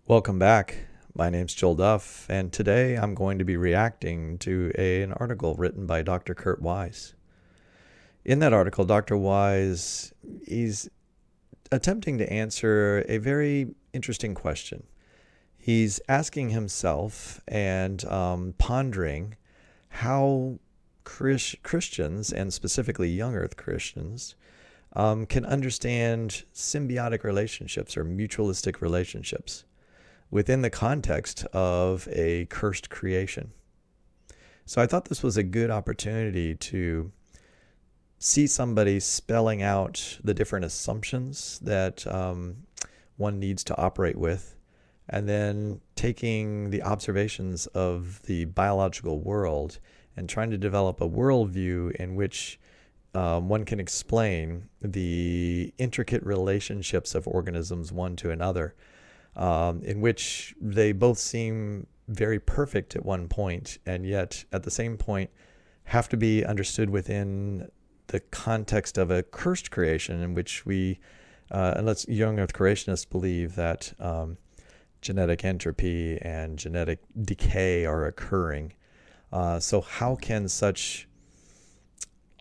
Welcome back. My name's Joel Duff, and today I'm going to be reacting to an article written by Dr. Kurt Wise. In that article, Dr. Wise is attempting to answer a very interesting question. He's asking himself and pondering how Christians, and specifically young earth Christians, can understand symbiotic relationships or mutualistic relationships within the context of a cursed creation. So I thought this was a good opportunity to see somebody spelling out the different assumptions that one needs to operate with, and then taking the observations of the biological world and trying to develop a worldview in which one can explain the intricate relationships of organisms one to another, in which they both seem very perfect at one point, and yet at the same point have to be understood within the context of a cursed creation in which we, unless young earth creationists believe that genetic entropy and genetic decay are occurring. So how can such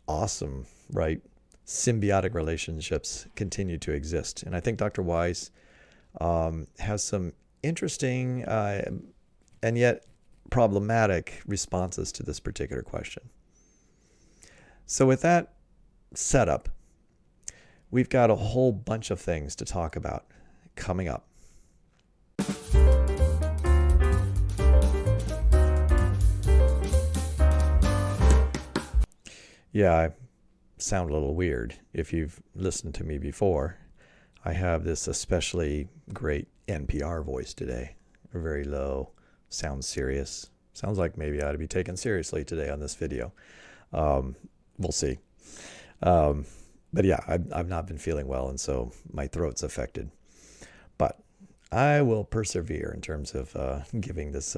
awesome, right, symbiotic relationships continue to exist? And I think Dr. Wise has some interesting and yet problematic responses to this particular question. So with that setup, we've got a whole bunch of things to talk about coming up. Yeah, I sound a little weird. If you've listened to me before, I have this especially great NPR voice today. Very low, sounds serious. Sounds like maybe I ought to be taken seriously today on this video. We'll see. But yeah, I've not been feeling well, and so my throat's affected. But I will persevere in terms of giving this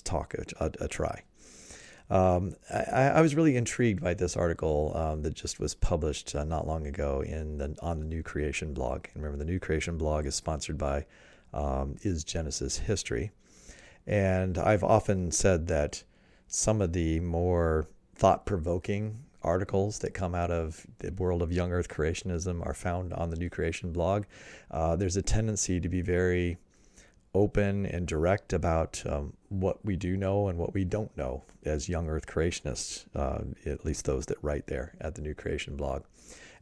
talk a try. I was really intrigued by this article that just was published not long ago on the New Creation blog. And remember, the New Creation blog is sponsored by Is Genesis History. And I've often said that some of the more thought-provoking articles that come out of the world of young earth creationism are found on the New Creation blog. There's a tendency to be very open and direct about what we do know and what we don't know as young earth creationists, at least those that write there at the New Creation blog.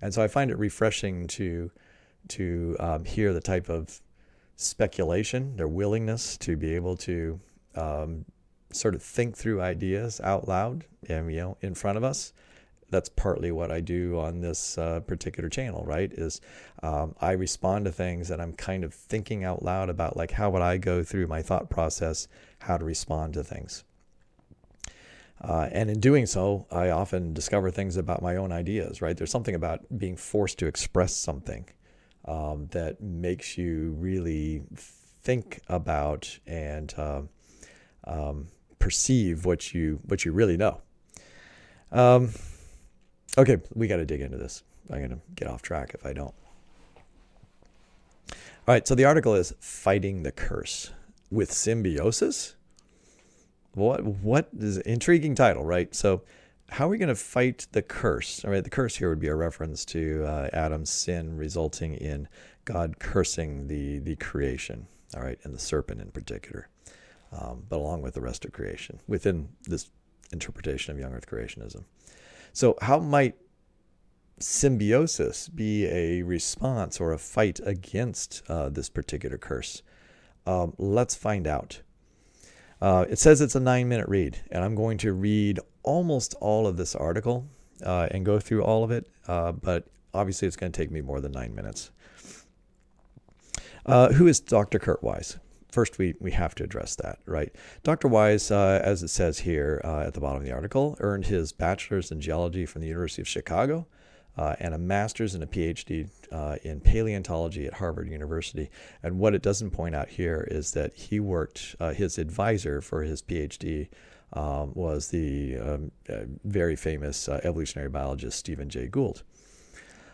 And so I find it refreshing to hear the type of speculation, their willingness to be able to sort of think through ideas out loud and, in front of us. That's partly what I do on this particular channel, right? Is I respond to things that I'm kind of thinking out loud about, like how would I go through my thought process, how to respond to things. And in doing so, I often discover things about my own ideas, right? There's something about being forced to express something that makes you really think about and perceive what you really know. Okay, we got to dig into this. I'm going to get off track if I don't. All right, so the article is Fighting the Curse with Symbiosis. What is an intriguing title, right? So how are we going to fight the curse? All right, the curse here would be a reference to Adam's sin resulting in God cursing the creation, all right, and the serpent in particular, but along with the rest of creation within this interpretation of young earth creationism. So how might symbiosis be a response or a fight against this particular curse? Let's find out. It says it's a 9-minute read, and I'm going to read almost all of this article and go through all of it, but obviously it's going to take me more than 9 minutes. Who is Dr. Kurt Wise? First, we have to address that, right? Dr. Wise, as it says here at the bottom of the article, earned his bachelor's in geology from the University of Chicago and a master's and a PhD in paleontology at Harvard University. And what it doesn't point out here is that he worked, his advisor for his PhD was the very famous evolutionary biologist Stephen Jay Gould.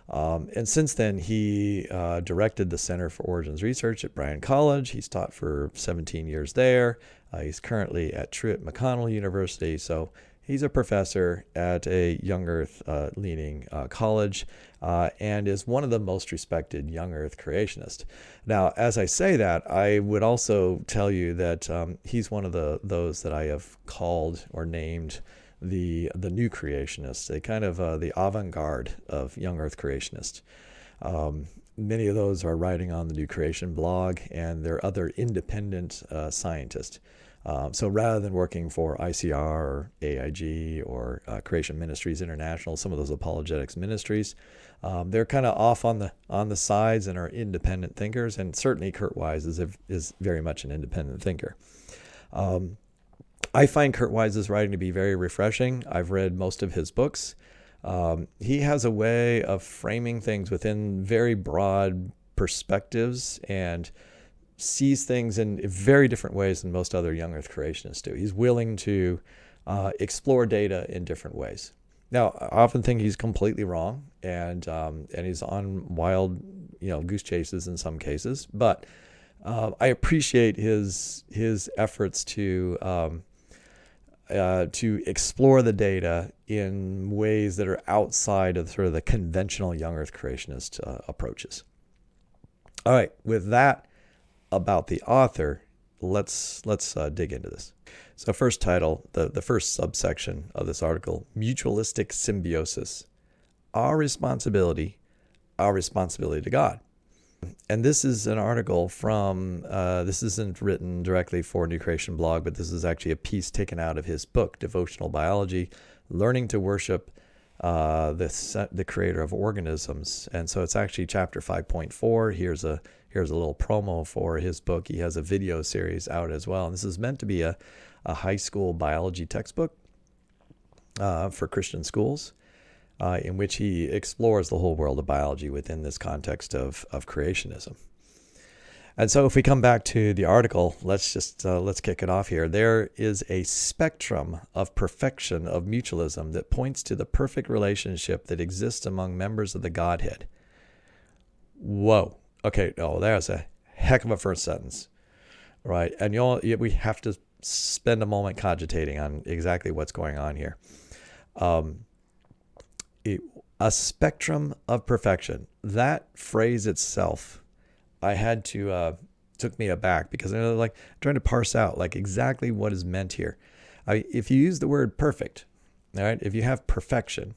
And since then, he directed the Center for Origins Research at Bryan College. He's taught for 17 years there. He's currently at Truett McConnell University. So he's a professor at a young earth leaning college and is one of the most respected young earth creationists. Now, as I say that, I would also tell you that he's one of those that I have called or named the new creationists, a kind of the avant-garde of young earth creationists. Many of those are writing on the New Creation blog, and they're other independent scientists. So rather than working for ICR or AIG or Creation Ministries International, some of those apologetics ministries, they're kind of off on the sides and are independent thinkers. And certainly Kurt Wise is very much an independent thinker. I find Kurt Wise's writing to be very refreshing. I've read most of his books. He has a way of framing things within very broad perspectives and sees things in very different ways than most other young earth creationists do. He's willing to explore data in different ways. Now, I often think he's completely wrong, and he's on wild, goose chases in some cases. But I appreciate his efforts to explore the data in ways that are outside of sort of the conventional young earth creationist approaches. All right, with that about the author, let's dig into this. So first title, the first subsection of this article, Mutualistic Symbiosis, our responsibility to God. And this is an article from, this isn't written directly for New Creation blog, but this is actually a piece taken out of his book, Devotional Biology, Learning to Worship the Creator of Organisms. And so it's actually chapter 5.4. Here's a little promo for his book. He has a video series out as well. And this is meant to be a high school biology textbook for Christian schools, in which he explores the whole world of biology within this context of creationism. And so if we come back to the article, let's kick it off here. There is a spectrum of perfection of mutualism that points to the perfect relationship that exists among members of the Godhead. Whoa. Okay, no, there's a heck of a first sentence, right? And we have to spend a moment cogitating on exactly what's going on here. A spectrum of perfection. That phrase itself, I had to took me aback because I'm trying to parse out exactly what is meant here. If you use the word perfect, all right, if you have perfection,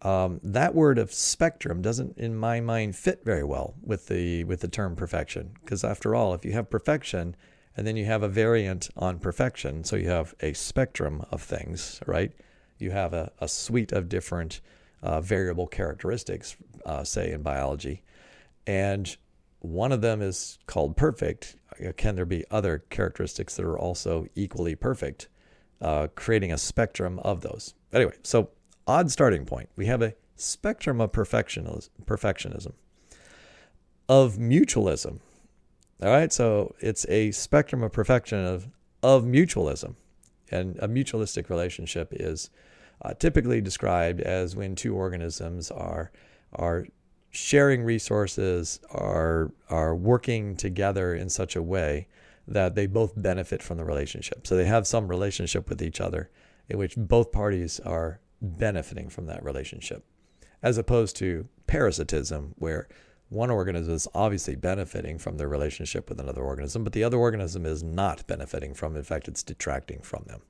that word of spectrum doesn't, in my mind, fit very well with the term perfection. Because after all, if you have perfection and then you have a variant on perfection, so you have a spectrum of things, right? You have a suite of different variable characteristics, say in biology, and one of them is called perfect. Can there be other characteristics that are also equally perfect, creating a spectrum of those? Anyway, so odd starting point. We have a spectrum of perfectionism, of mutualism. All right, so it's a spectrum of perfection of mutualism, and a mutualistic relationship is typically described as when two organisms are sharing resources, are working together in such a way that they both benefit from the relationship. So they have some relationship with each other in which both parties are benefiting from that relationship, as opposed to parasitism, where one organism is obviously benefiting from their relationship with another organism, but the other organism is not benefiting from it. In fact, it's detracting from them.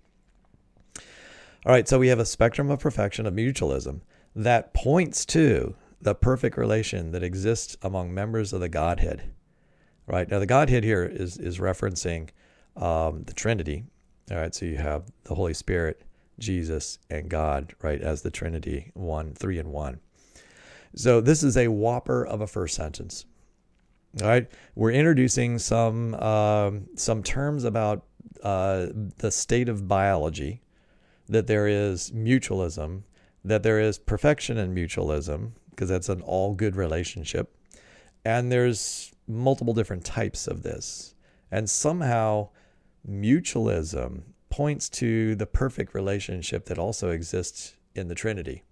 All right, so we have a spectrum of perfection of mutualism that points to the perfect relation that exists among members of the Godhead. Right, now the Godhead here is referencing the Trinity. All right, so you have the Holy Spirit, Jesus, and God, right, as the Trinity, 3 in 1. So this is a whopper of a first sentence. All right, we're introducing some terms about the state of biology, that there is mutualism, that there is perfection in mutualism, because that's an all good relationship, and there's multiple different types of this, and somehow mutualism points to the perfect relationship that also exists in the Trinity.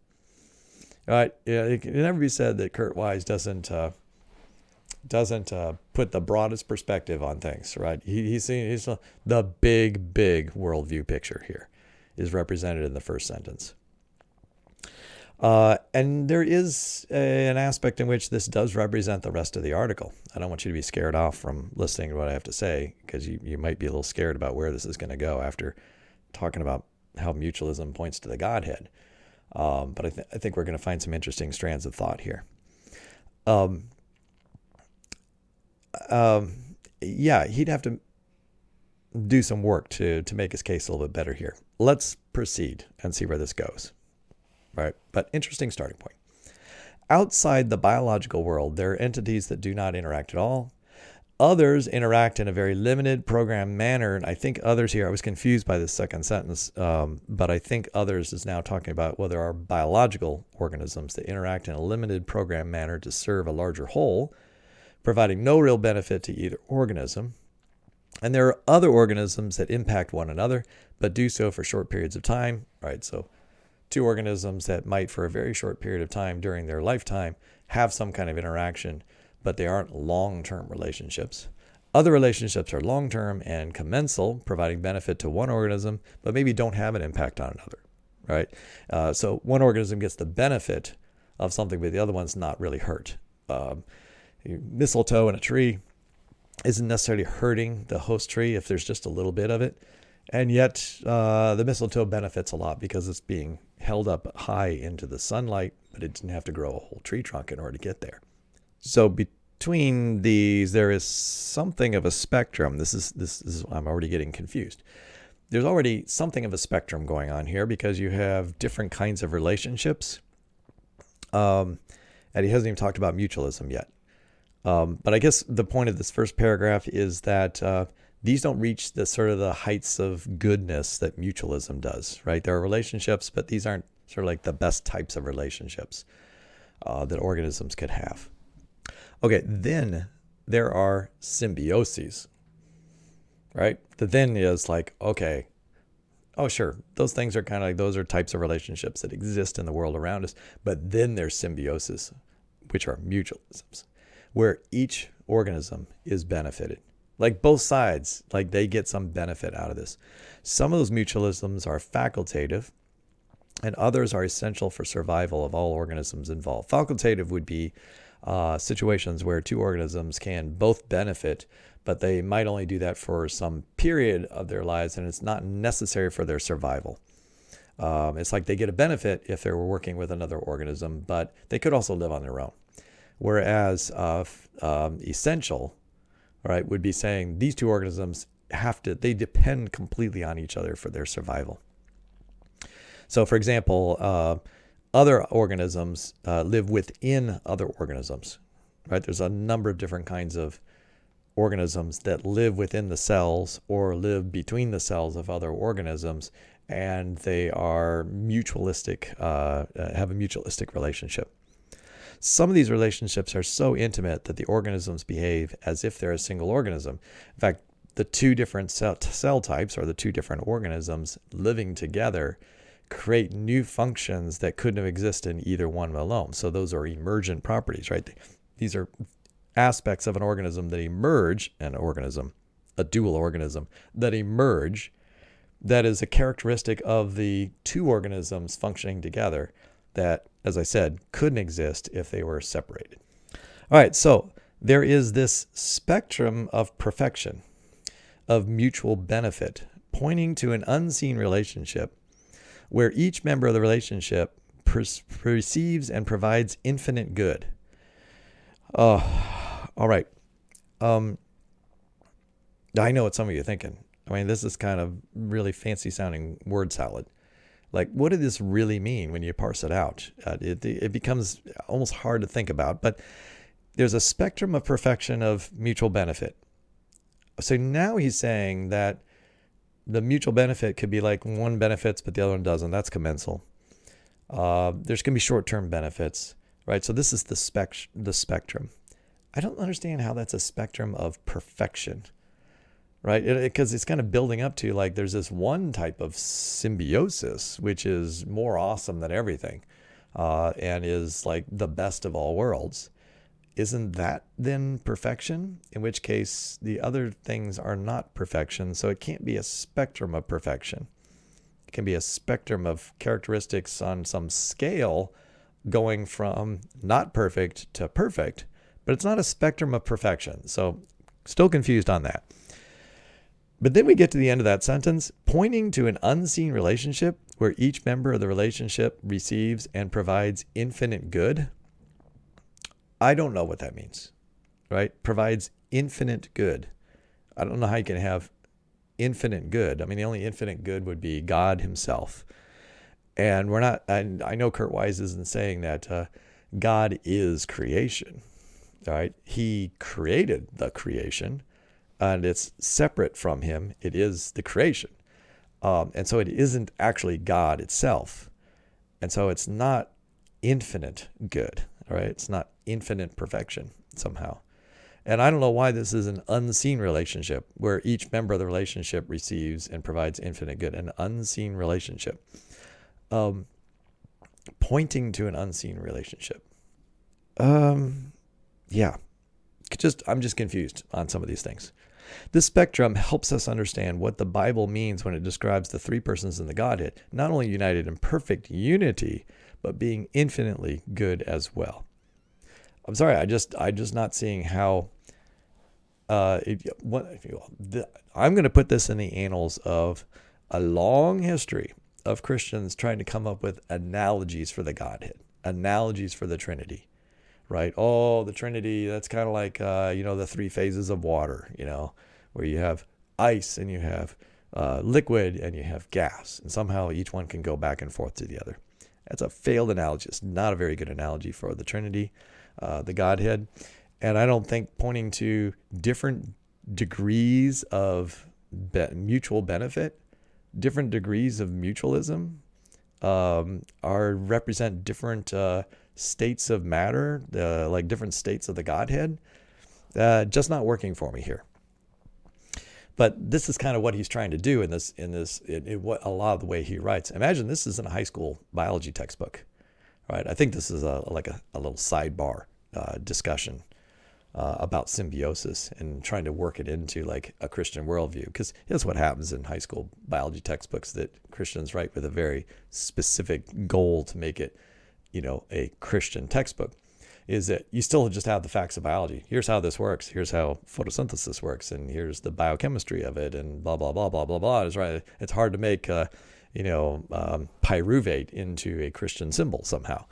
All right. Yeah, it can never be said that Kurt Wise doesn't put the broadest perspective on things, right? He's the big worldview picture here is represented in the first sentence. And there is an aspect in which this does represent the rest of the article. I don't want you to be scared off from listening to what I have to say, because you might be a little scared about where this is going to go after talking about how mutualism points to the Godhead. But I think we're going to find some interesting strands of thought here. Yeah, he'd have to do some work to make his case a little bit better here. Let's proceed and see where this goes. Right? But interesting starting point. Outside the biological world, there are entities that do not interact at all. Others interact in a very limited programmed manner. And I think others here, I was confused by this second sentence, but I think others is now talking about, well, there are biological organisms that interact in a limited programmed manner to serve a larger whole, providing no real benefit to either organism. And there are other organisms that impact one another, but do so for short periods of time, right? So two organisms that might, for a very short period of time during their lifetime, have some kind of interaction, but they aren't long-term relationships. Other relationships are long-term and commensal, providing benefit to one organism, but maybe don't have an impact on another, right? So one organism gets the benefit of something, but the other one's not really hurt. Mistletoe in a tree isn't necessarily hurting the host tree if there's just a little bit of it. And yet the mistletoe benefits a lot because it's being held up high into the sunlight, but it didn't have to grow a whole tree trunk in order to get there. So between these, there is something of a spectrum. This is I'm already getting confused. There's already something of a spectrum going on here because you have different kinds of relationships. And he hasn't even talked about mutualism yet. But I guess the point of this first paragraph is that these don't reach the sort of the heights of goodness that mutualism does, right? There are relationships, but these aren't sort of like the best types of relationships that organisms could have. Okay, then there are symbioses, right? The then is like, okay, oh, sure, those things are kind of like, those are types of relationships that exist in the world around us. But then there's symbiosis, which are mutualisms, where each organism is benefited. Like both sides, like they get some benefit out of this. Some of those mutualisms are facultative, and others are essential for survival of all organisms involved. Facultative would be situations where two organisms can both benefit, but they might only do that for some period of their lives, and it's not necessary for their survival. It's like they get a benefit if they were working with another organism, but they could also live on their own. Whereas essential, right, would be saying these two organisms they depend completely on each other for their survival. So, for example, other organisms live within other organisms, right? There's a number of different kinds of organisms that live within the cells or live between the cells of other organisms, and they are mutualistic, have a mutualistic relationship. Some of these relationships are so intimate that the organisms behave as if they're a single organism. In fact, the two different cell types, or the two different organisms living together, create new functions that couldn't have existed in either one alone. So those are emergent properties, right? These are aspects of an organism that emerge, a dual organism, that emerge, that is a characteristic of the two organisms functioning together that, as I said, couldn't exist if they were separated. All right, so there is this spectrum of perfection, of mutual benefit, pointing to an unseen relationship where each member of the relationship perceives and provides infinite good. All right. I know what some of you are thinking. I mean, this is kind of really fancy sounding word salad. Like, what did this really mean when you parse it out? It becomes almost hard to think about, but there's a spectrum of perfection of mutual benefit. So now he's saying that the mutual benefit could be like one benefits, but the other one doesn't. That's commensal. There's going to be short-term benefits, right? So this is the spectrum. I don't understand how that's a spectrum of perfection, right? Because it's kind of building up to like there's this one type of symbiosis, which is more awesome than everything. and is like the best of all worlds, isn't that then perfection? In which case the other things are not perfection. So it can't be a spectrum of perfection. It can be a spectrum of characteristics on some scale going from not perfect to perfect, but it's not a spectrum of perfection. So still confused on that. But then we get to the end of that sentence, pointing to an unseen relationship where each member of the relationship receives and provides infinite good. I don't know what that means, right? Provides infinite good. I don't know how you can have infinite good. I mean, the only infinite good would be God himself. And we're not, and I know Kurt Wise isn't saying that God is creation, right? He created the creation, and it's separate from him. It is the creation. And so it isn't actually God itself. And so it's not infinite good, right? It's not infinite perfection somehow. And I don't know why this is an unseen relationship where each member of the relationship receives and provides infinite good. An unseen relationship. Pointing to an unseen relationship. Yeah. I'm just confused on some of these things. This spectrum helps us understand what the Bible means when it describes the three persons in the Godhead, not only united in perfect unity, but being infinitely good as well. I'm sorry, I'm just not seeing how. I'm going to put this in the annals of a long history of Christians trying to come up with analogies for the Godhead, analogies for the Trinity, right? Oh, the Trinity, that's kind of like, the three phases of water, where you have ice and you have liquid and you have gas, and somehow each one can go back and forth to the other. That's a failed analogy. It's not a very good analogy for the Trinity, the Godhead. And I don't think pointing to different degrees of mutual benefit, different degrees of mutualism, represent different states of matter, like different states of the Godhead. Just not working for me here. But this is kind of what he's trying to do in what a lot of the way he writes. Imagine this is in a high school biology textbook, right? I think this is a little sidebar discussion about symbiosis and trying to work it into like a Christian worldview, because that's what happens in high school biology textbooks that Christians write with a very specific goal to make it, a Christian textbook. Is that you still just have the facts of biology. Here's how this works. Here's how photosynthesis works, and here's the biochemistry of it, and blah blah blah blah blah blah. It's right. It's hard to make pyruvate into a Christian symbol somehow.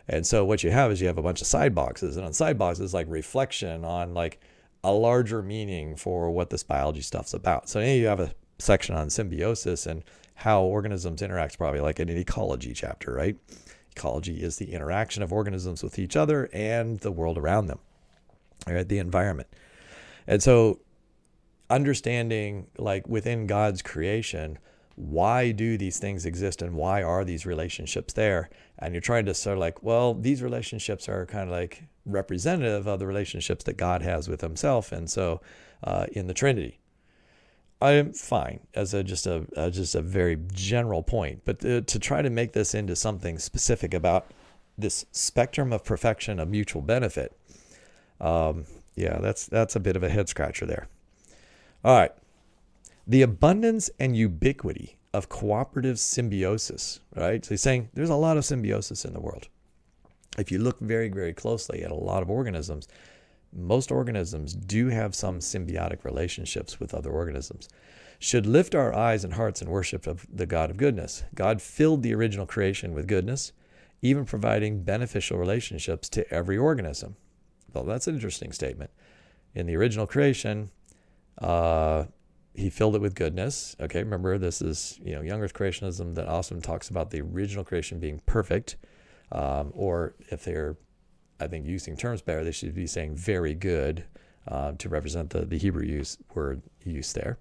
And so what you have is you have a bunch of side boxes, and on side boxes like reflection on like a larger meaning for what this biology stuff's about. So you have a section on symbiosis and how organisms interact, probably like in an ecology chapter, right? Ecology is the interaction of organisms with each other and the world around them, right? The environment. And so understanding like within God's creation, why do these things exist and why are these relationships there? And you're trying to sort of like, well, these relationships are kind of like representative of the relationships that God has with himself. And so in the Trinity, I am fine as just a very general point, but to try to make this into something specific about this spectrum of perfection of mutual benefit, that's a bit of a head scratcher there. All right. The abundance and ubiquity of cooperative symbiosis, right? So he's saying there's a lot of symbiosis in the world. If you look very, very closely at a lot of organisms, most organisms do have some symbiotic relationships with other organisms, should lift our eyes and hearts in worship of the God of goodness. God filled the original creation with goodness, even providing beneficial relationships to every organism. Well, that's an interesting statement. In the original creation, he filled it with goodness. Okay, remember this is young Earth creationism that often talks about the original creation being perfect, or if they're, I think, using terms better, they should be saying very good to represent the Hebrew word use there.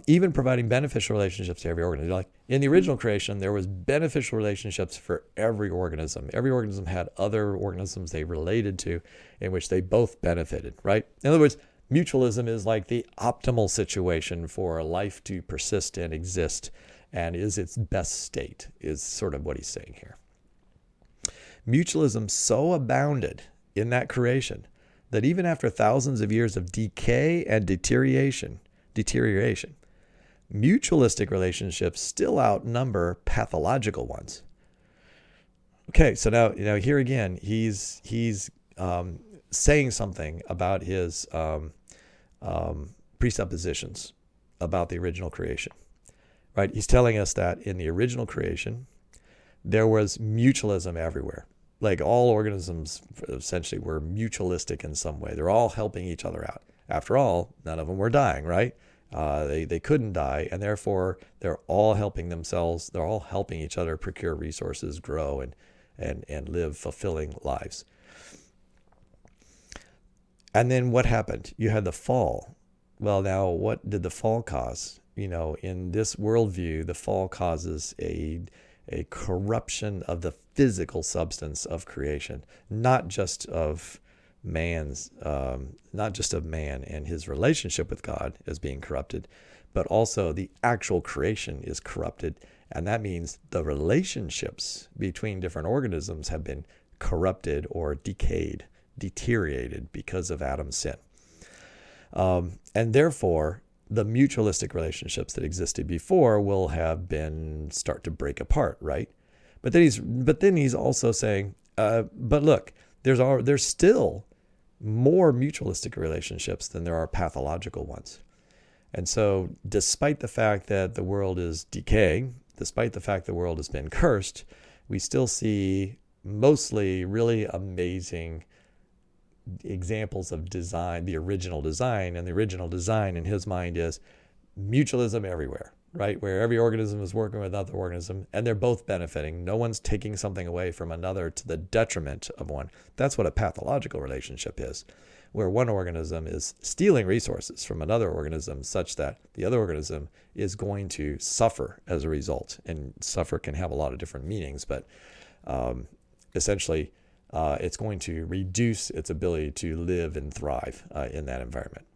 Even providing beneficial relationships to every organism. Like in the original creation, there was beneficial relationships for every organism. Every organism had other organisms they related to in which they both benefited, right? In other words, mutualism is like the optimal situation for life to persist and exist and is its best state, is sort of what he's saying here. Mutualism so abounded in that creation that even after thousands of years of decay and deterioration, mutualistic relationships still outnumber pathological ones. Okay, so now here again, he's saying something about his presuppositions about the original creation, right? He's telling us that in the original creation, there was mutualism everywhere. Like all organisms essentially were mutualistic in some way. They're all helping each other out. After all, none of them were dying, right? They couldn't die, and therefore they're all helping themselves. They're all helping each other procure resources, grow, and live fulfilling lives. And then what happened? You had the fall. Well, now what did the fall cause? In this worldview, the fall causes a corruption of the physical substance of creation, not just of man and his relationship with God as being corrupted, but also the actual creation is corrupted. And that means the relationships between different organisms have been corrupted or decayed, deteriorated because of Adam's sin. And therefore, the mutualistic relationships that existed before will have start to break apart, right? But then he's also saying, but look, there's still more mutualistic relationships than there are pathological ones. And so despite the fact that the world is decaying, despite the fact the world has been cursed, we still see mostly really amazing examples of design, the original design. And the original design in his mind is mutualism everywhere, right? Where every organism is working with other organism and they're both benefiting. No one's taking something away from another to the detriment of one. That's what a pathological relationship is, where one organism is stealing resources from another organism such that the other organism is going to suffer as a result. And suffer can have a lot of different meanings, but essentially it's going to reduce its ability to live and thrive in that environment.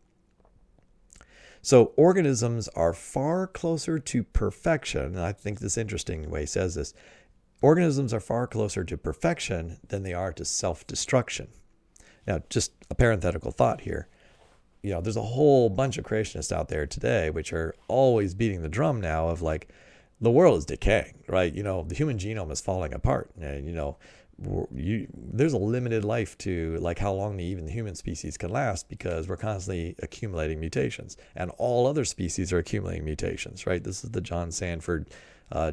So organisms are far closer to perfection, and I think this is interesting the way he says this. Organisms are far closer to perfection than they are to self-destruction. Now, just a parenthetical thought here. There's a whole bunch of creationists out there today which are always beating the drum now of like, the world is decaying, right? The human genome is falling apart. And, there's a limited life to like how long even the human species can last because we're constantly accumulating mutations, and all other species are accumulating mutations, right? This is the John Sanford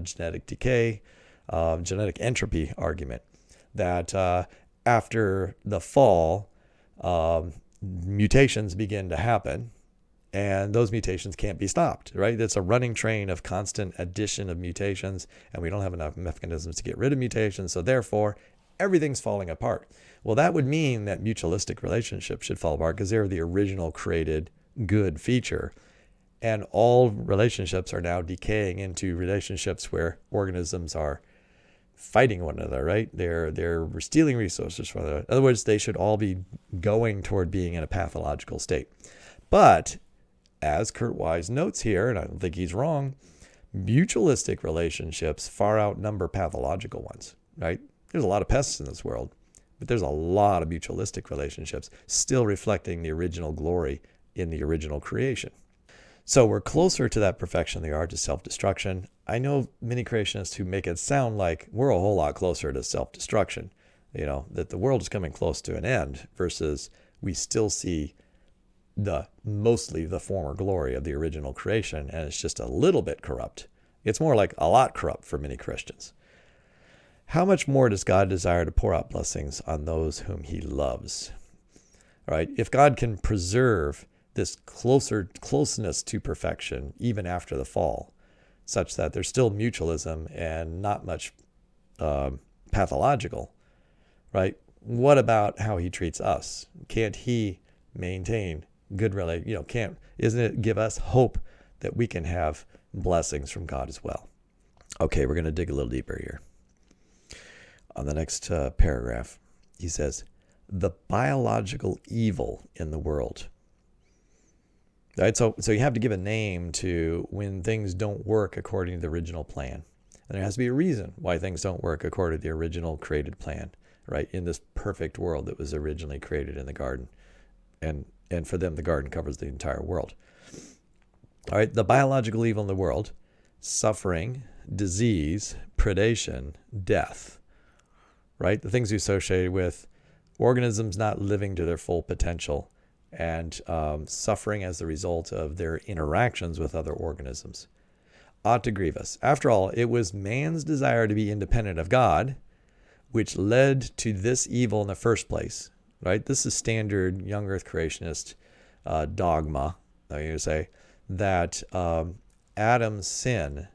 genetic decay, genetic entropy argument that after the fall, mutations begin to happen, and those mutations can't be stopped, right? It's a running train of constant addition of mutations, and we don't have enough mechanisms to get rid of mutations, so therefore everything's falling apart. Well, that would mean that mutualistic relationships should fall apart because they're the original created good feature. And all relationships are now decaying into relationships where organisms are fighting one another, right? They're stealing resources from one another. In other words, they should all be going toward being in a pathological state. But as Kurt Wise notes here, and I don't think he's wrong, mutualistic relationships far outnumber pathological ones, right? There's a lot of pests in this world, but there's a lot of mutualistic relationships still reflecting the original glory in the original creation. So we're closer to that perfection than they are to self-destruction. I know many creationists who make it sound like we're a whole lot closer to self-destruction, that the world is coming close to an end versus we still see mostly the former glory of the original creation, and it's just a little bit corrupt. It's more like a lot corrupt for many Christians. How much more does God desire to pour out blessings on those whom he loves? All right, if God can preserve this closeness to perfection even after the fall, such that there's still mutualism and not much pathological, right? What about how he treats us? Can't he maintain good relations? Isn't it give us hope that we can have blessings from God as well? Okay, we're going to dig a little deeper here. On the next paragraph, he says, the biological evil in the world. Right? So you have to give a name to when things don't work according to the original plan. And there has to be a reason why things don't work according to the original created plan. right? In this perfect world that was originally created in the garden. And for them, the garden covers the entire world. All right, the biological evil in the world, suffering, disease, predation, death, right? The things we associate with organisms not living to their full potential and suffering as the result of their interactions with other organisms ought to grieve us. After all, it was man's desire to be independent of God which led to this evil in the first place, right? This is standard young earth creationist dogma, I'm going to say, that Adam's sin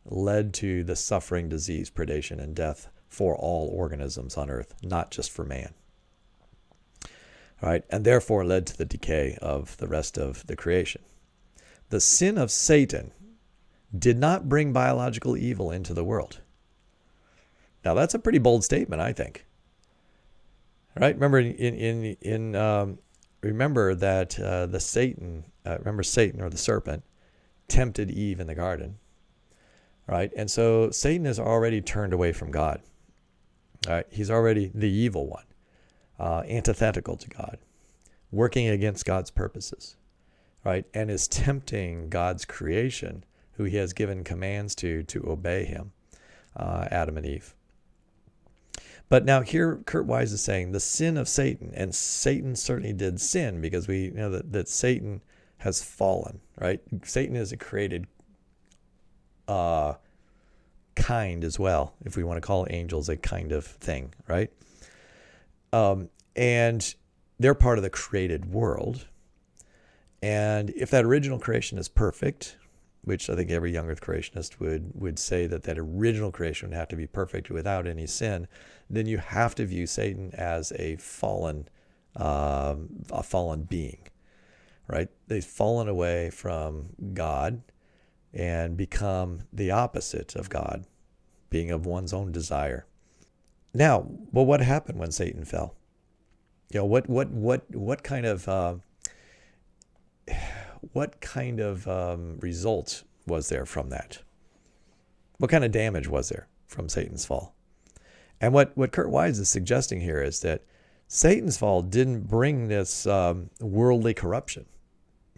led to the suffering, disease, predation, and death for all organisms on earth, not just for man. Right? And therefore led to the decay of the rest of the creation. The sin of Satan did not bring biological evil into the world. Now that's a pretty bold statement, I think. Right? Remember remember that Satan or the serpent tempted Eve in the garden. Right? And so Satan has already turned away from God. Right? He's already the evil one. Antithetical to God, working against God's purposes, right? And is tempting God's creation, who he has given commands to obey him, Adam and Eve. But now here Kurt Wise is saying the sin of Satan, and Satan certainly did sin because we know that Satan has fallen, right? Satan is a created kind as well, if we want to call angels a kind of thing, right? And they're part of the created world. And if that original creation is perfect, which I think every young earth creationist would say that original creation would have to be perfect without any sin, then you have to view Satan as a fallen being, right? They've fallen away from God and become the opposite of God, being of one's own desire. Now, well, what happened when Satan fell? You know, what kind of result was there from that? What kind of damage was there from Satan's fall? And what Kurt Wise is suggesting here is that Satan's fall didn't bring this worldly corruption.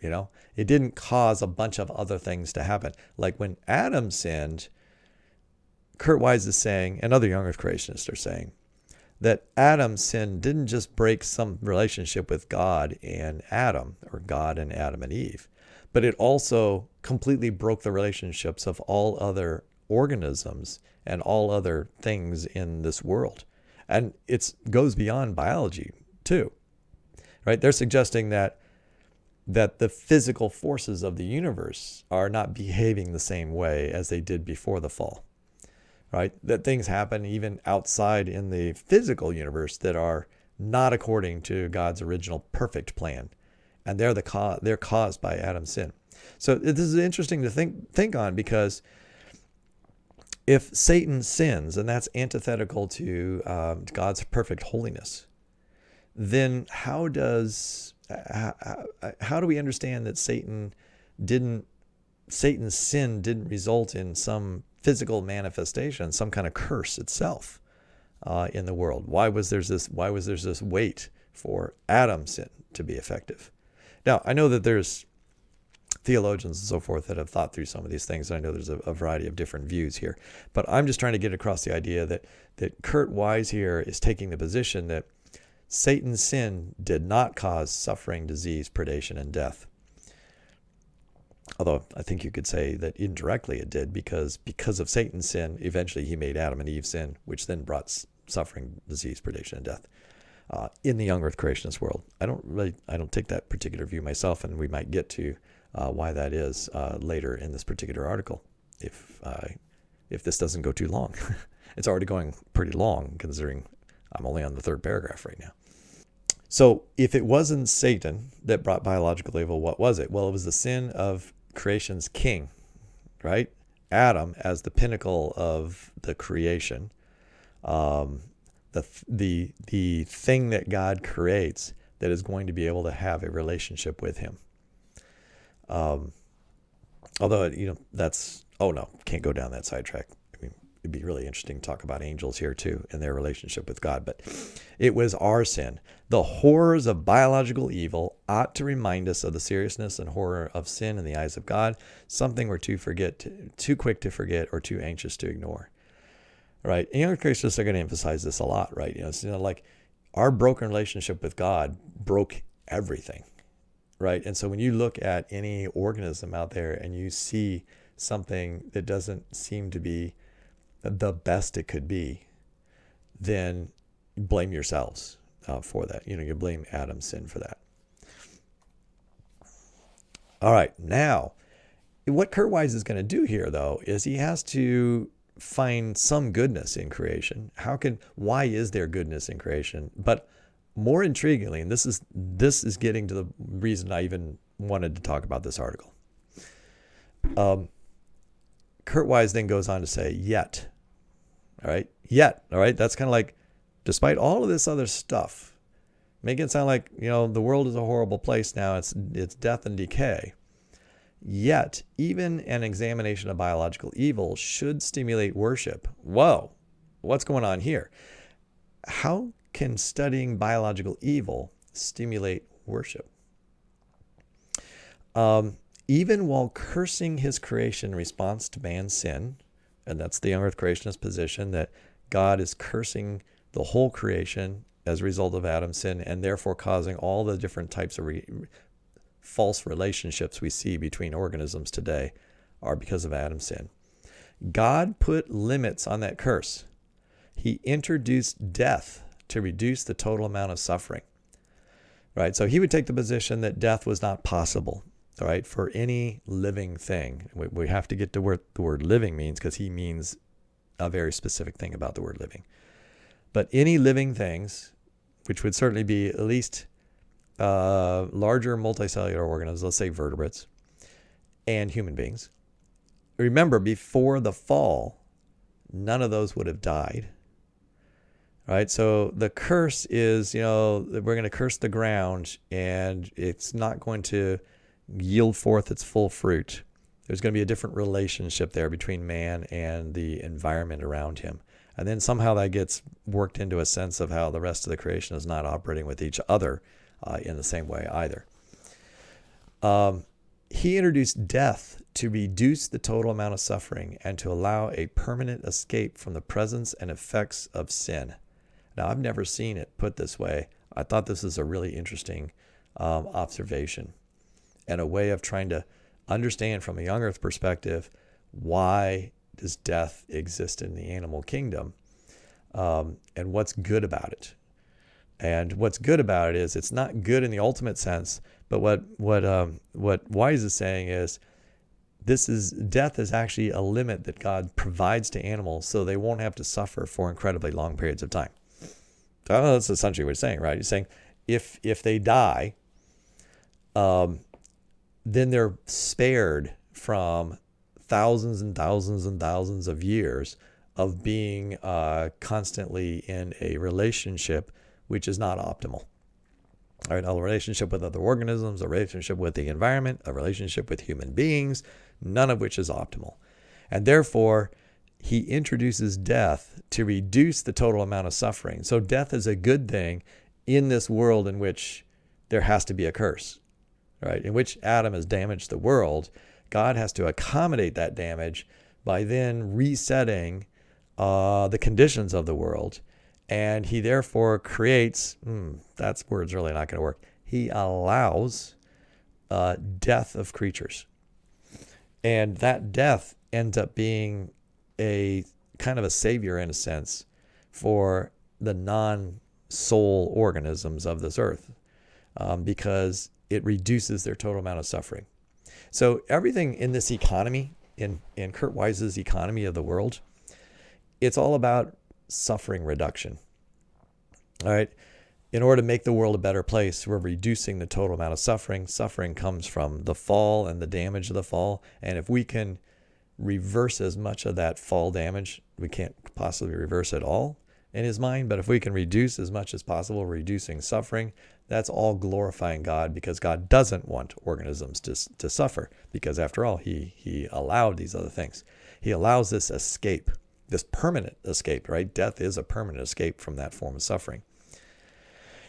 You know, it didn't cause a bunch of other things to happen. Like when Adam sinned, Kurt Wise is saying, and other young earth creationists are saying, that Adam's sin didn't just break some relationship with God and Adam, or God and Adam and Eve, but it also completely broke the relationships of all other organisms and all other things in this world. And it goes beyond biology too, right? They're suggesting that the physical forces of the universe are not behaving the same way as they did before the fall. Right? That things happen even outside in the physical universe that are not according to God's original perfect plan. And they're caused by Adam's sin. So this is interesting to think on, because if Satan sins, and that's antithetical to God's perfect holiness, then how do we understand that Satan's sin didn't result in some physical manifestation, some kind of curse itself in the world? Why was there this wait for Adam's sin to be effective? Now, I know that there's theologians and so forth that have thought through some of these things. I know there's a variety of different views here, but I'm just trying to get across the idea that Kurt Wise here is taking the position that Satan's sin did not cause suffering, disease, predation, and death. Although I think you could say that indirectly it did, because of Satan's sin, eventually he made Adam and Eve sin, which then brought suffering, disease, predation, and death in the young earth creationist world. I don't take that particular view myself, and we might get to why that is later in this particular article, if this doesn't go too long. It's already going pretty long, considering I'm only on the third paragraph right now. So if it wasn't Satan that brought biological evil, what was it? Well, it was the sin of creation's king, right? Adam as the pinnacle of the creation, the thing that God creates that is going to be able to have a relationship with him. Although, can't go down that sidetrack. I mean, it'd be really interesting to talk about angels here too and their relationship with God. But it was our sin. The horrors of biological evil ought to remind us of the seriousness and horror of sin in the eyes of God, something we're too quick to forget or too anxious to ignore. Right? And young Christians are going to emphasize this a lot, right? It's like our broken relationship with God broke everything, right? And so when you look at any organism out there and you see something that doesn't seem to be the best it could be, then blame yourselves for that. You blame Adam's sin for that. All right, now, what Kurt Wise is going to do here, though, is he has to find some goodness in creation. Why is there goodness in creation? But more intriguingly, and this is getting to the reason I even wanted to talk about this article. Kurt Wise then goes on to say, yet, all right, that's kind of like, despite all of this other stuff, make it sound like, the world is a horrible place now, it's death and decay. Yet, even an examination of biological evil should stimulate worship. Whoa, what's going on here? How can studying biological evil stimulate worship? Even while cursing his creation in response to man's sin, and that's the young earth creationist position, that God is cursing the whole creation as a result of Adam's sin, and therefore causing all the different types of false relationships we see between organisms today are because of Adam's sin. God put limits on that curse. He introduced death to reduce the total amount of suffering. Right? So he would take the position that death was not possible, all right, for any living thing. We have to get to where the word living means, because he means a very specific thing about the word living. But any living things, which would certainly be at least larger multicellular organisms, let's say vertebrates, and human beings. Remember, before the fall, none of those would have died. Right? So the curse is, we're going to curse the ground, and it's not going to yield forth its full fruit. There's going to be a different relationship there between man and the environment around him. And then somehow that gets worked into a sense of how the rest of the creation is not operating with each other in the same way either. He introduced death to reduce the total amount of suffering and to allow a permanent escape from the presence and effects of sin. Now, I've never seen it put this way. I thought this is a really interesting observation and a way of trying to understand from a young earth perspective, why does death exist in the animal kingdom, and what's good about it. And what's good about it is it's not good in the ultimate sense, but what Wise is saying is death is actually a limit that God provides to animals so they won't have to suffer for incredibly long periods of time. So that's essentially what he's saying, right? He's saying if they die, then they're spared from thousands and thousands and thousands of years of being constantly in a relationship which is not optimal. All right, a relationship with other organisms, a relationship with the environment, a relationship with human beings, none of which is optimal. And therefore, he introduces death to reduce the total amount of suffering. So death is a good thing in this world in which there has to be a curse, right? In which Adam has damaged the world. God has to accommodate that damage by then resetting the conditions of the world. And he therefore creates, that word's really not going to work. He allows death of creatures. And that death ends up being a kind of a savior in a sense for the non-soul organisms of this earth, because it reduces their total amount of suffering. So everything in this economy, in Kurt Wise's economy of the world, it's all about suffering reduction. All right. In order to make the world a better place, we're reducing the total amount of suffering. Suffering comes from the fall and the damage of the fall. And if we can reverse as much of that fall damage, we can't possibly reverse it all in his mind, but if we can reduce as much as possible, reducing suffering, that's all glorifying God, because God doesn't want organisms to suffer, because after all, he allowed these other things. He allows this escape. this permanent escape, right? Death is a permanent escape from that form of suffering.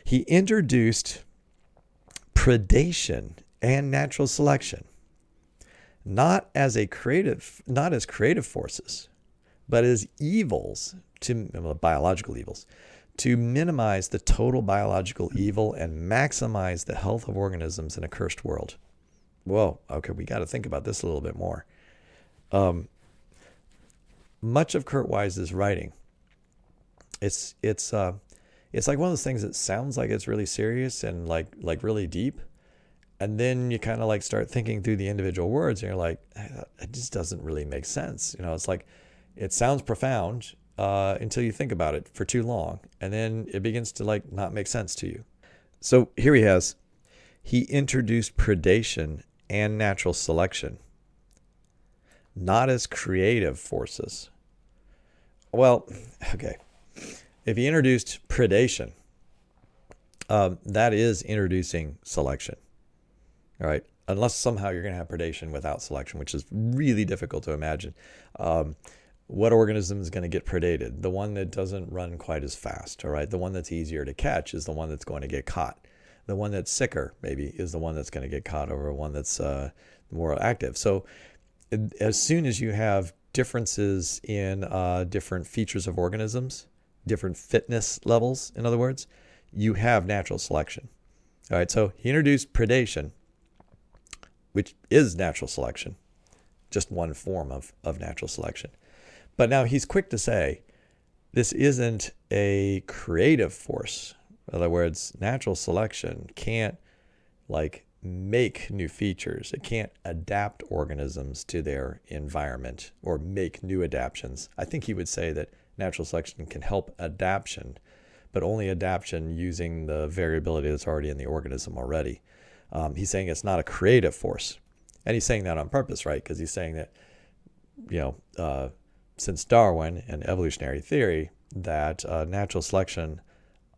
He introduced predation and natural selection, not as creative forces, but as evils, biological evils, to minimize the total biological evil and maximize the health of organisms in a cursed world. Whoa, okay, we got to think about this a little bit more. Much of Kurt Wise's writing, it's like one of those things that sounds like it's really serious and like really deep, and then you kind of like start thinking through the individual words, and you're like, it just doesn't really make sense. It's like it sounds profound until you think about it for too long, and then it begins to like not make sense to you. So here he introduced predation and natural selection, not as creative forces. Well, okay. If he introduced predation, that is introducing selection. All right. Unless somehow you're going to have predation without selection, which is really difficult to imagine. What organism is going to get predated? The one that doesn't run quite as fast. All right. The one that's easier to catch is the one that's going to get caught. The one that's sicker, maybe, is the one that's going to get caught over one that's more active. So as soon as you have differences in different features of organisms, different fitness levels, in other words, you have natural selection. All right, so he introduced predation, which is natural selection, just one form of natural selection. But now he's quick to say, this isn't a creative force. In other words, natural selection can't make new features. It can't adapt organisms to their environment or make new adaptations. I think he would say that natural selection can help adaptation, but only adaptation using the variability that's already in the organism already. He's saying it's not a creative force. And he's saying that on purpose, right? Because he's saying that, since Darwin and evolutionary theory, that natural selection,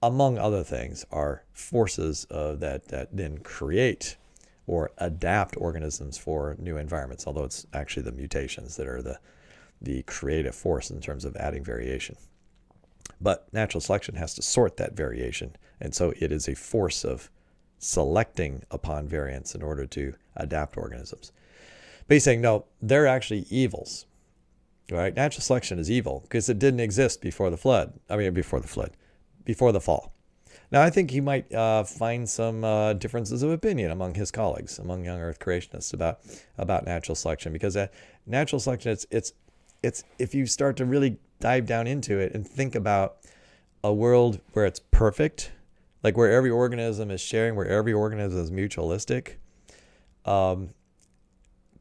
among other things, are forces that then create or adapt organisms for new environments, although it's actually the mutations that are the creative force in terms of adding variation. But natural selection has to sort that variation, and so it is a force of selecting upon variance in order to adapt organisms. But he's saying, no, they're actually evils. Right? Natural selection is evil because it didn't exist before the fall. Now, I think he might find some differences of opinion among his colleagues, among young Earth creationists about natural selection, because natural selection, it's if you start to really dive down into it and think about a world where it's perfect, like where every organism is sharing, where every organism is mutualistic.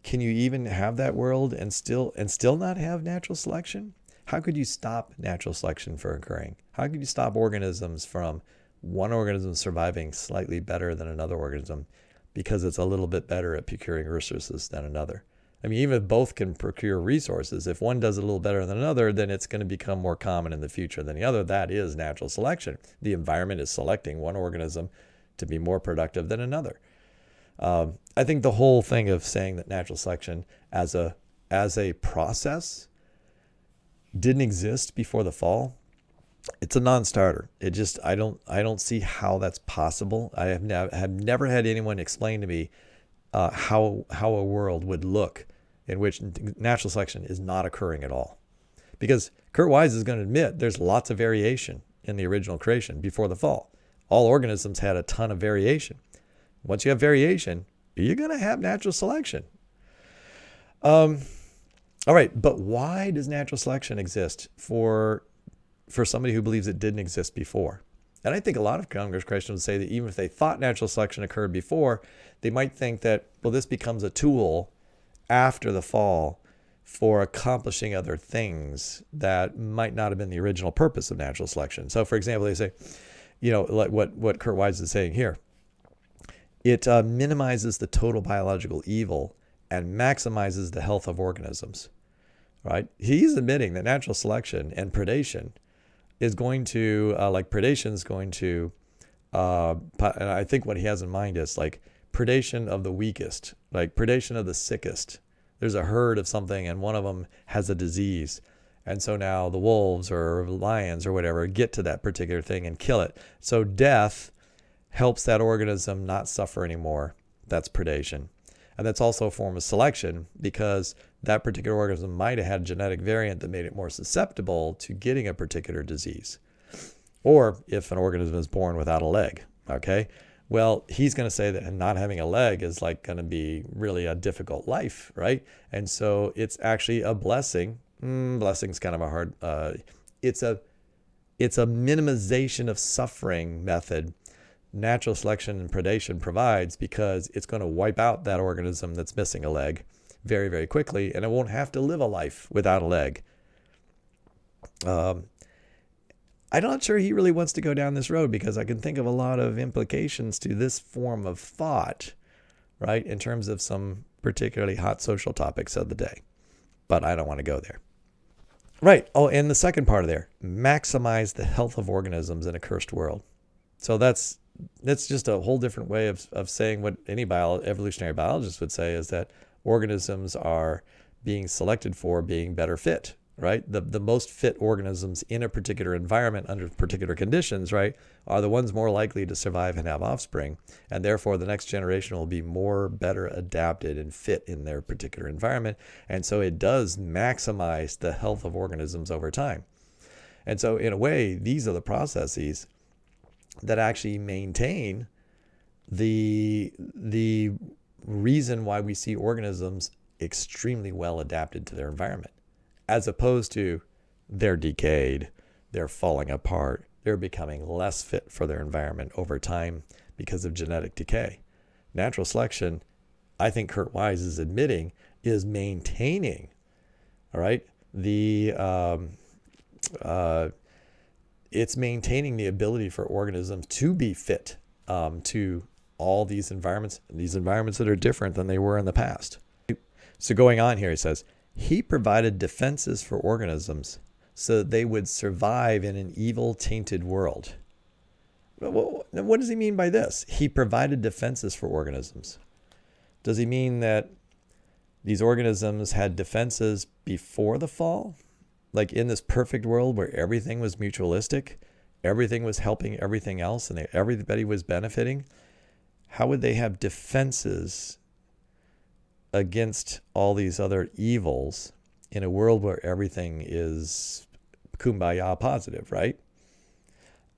Can you even have that world and still not have natural selection? How could you stop natural selection from occurring? How could you stop organisms from one organism surviving slightly better than another organism because it's a little bit better at procuring resources than another? I mean, even if both can procure resources, if one does it a little better than another, then it's going to become more common in the future than the other. That is natural selection. The environment is selecting one organism to be more productive than another. I think the whole thing of saying that natural selection as a process didn't exist before the fall, it's a non-starter. I don't see how that's possible. I have never had anyone explain to me how a world would look in which natural selection is not occurring at all. Because Kurt Wise is going to admit there's lots of variation in the original creation before the fall. All organisms had a ton of variation. Once you have variation, you're going to have natural selection. All right, but why does natural selection exist for somebody who believes it didn't exist before? And I think a lot of Congress Christians would say that even if they thought natural selection occurred before, they might think that, well, this becomes a tool after the fall for accomplishing other things that might not have been the original purpose of natural selection. So, for example, they say, like what Kurt Wise is saying here, it minimizes the total biological evil and maximizes the health of organisms, right? He's admitting that natural selection and predation is going to, predation is going to, and I think what he has in mind is like predation of the weakest, like predation of the sickest. There's a herd of something and one of them has a disease, And so now the wolves or lions or whatever get to that particular thing and kill it. So death helps that organism not suffer anymore. That's predation. And that's also a form of selection, because that particular organism might have had a genetic variant that made it more susceptible to getting a particular disease. Or if an organism is born without a leg, okay? Well, he's going to say that not having a leg is like going to be really a difficult life, right? And so it's actually a blessing. Blessing's kind of a hard, it's a minimization of suffering method natural selection and predation provides, because it's going to wipe out that organism that's missing a leg very, very quickly, and it won't have to live a life without a leg. I'm not sure he really wants to go down this road, because I can think of a lot of implications to this form of thought, right, in terms of some particularly hot social topics of the day. But I don't want to go there. Right. Oh, and the second part of there, maximize the health of organisms in a cursed world. So that's just a whole different way of saying what any evolutionary biologist would say, is that organisms are being selected for being better fit, right? The most fit organisms in a particular environment under particular conditions, right, are the ones more likely to survive and have offspring. And therefore, the next generation will be better adapted and fit in their particular environment. And so it does maximize the health of organisms over time. And so in a way, these are the processes that actually maintain the reason why we see organisms extremely well adapted to their environment, as opposed to they're decayed, they're falling apart, they're becoming less fit for their environment over time because of genetic decay. Natural selection, I think Kurt Wise is admitting, is maintaining, all right, it's maintaining the ability for organisms to be fit to all these environments that are different than they were in the past. So going on here, he says, he provided defenses for organisms so that they would survive in an evil, tainted world. What does he mean by this? He provided defenses for organisms. Does he mean that these organisms had defenses before the fall? Like in this perfect world where everything was mutualistic, everything was helping everything else, and everybody was benefiting? How would they have defenses against all these other evils in a world where everything is kumbaya positive, right?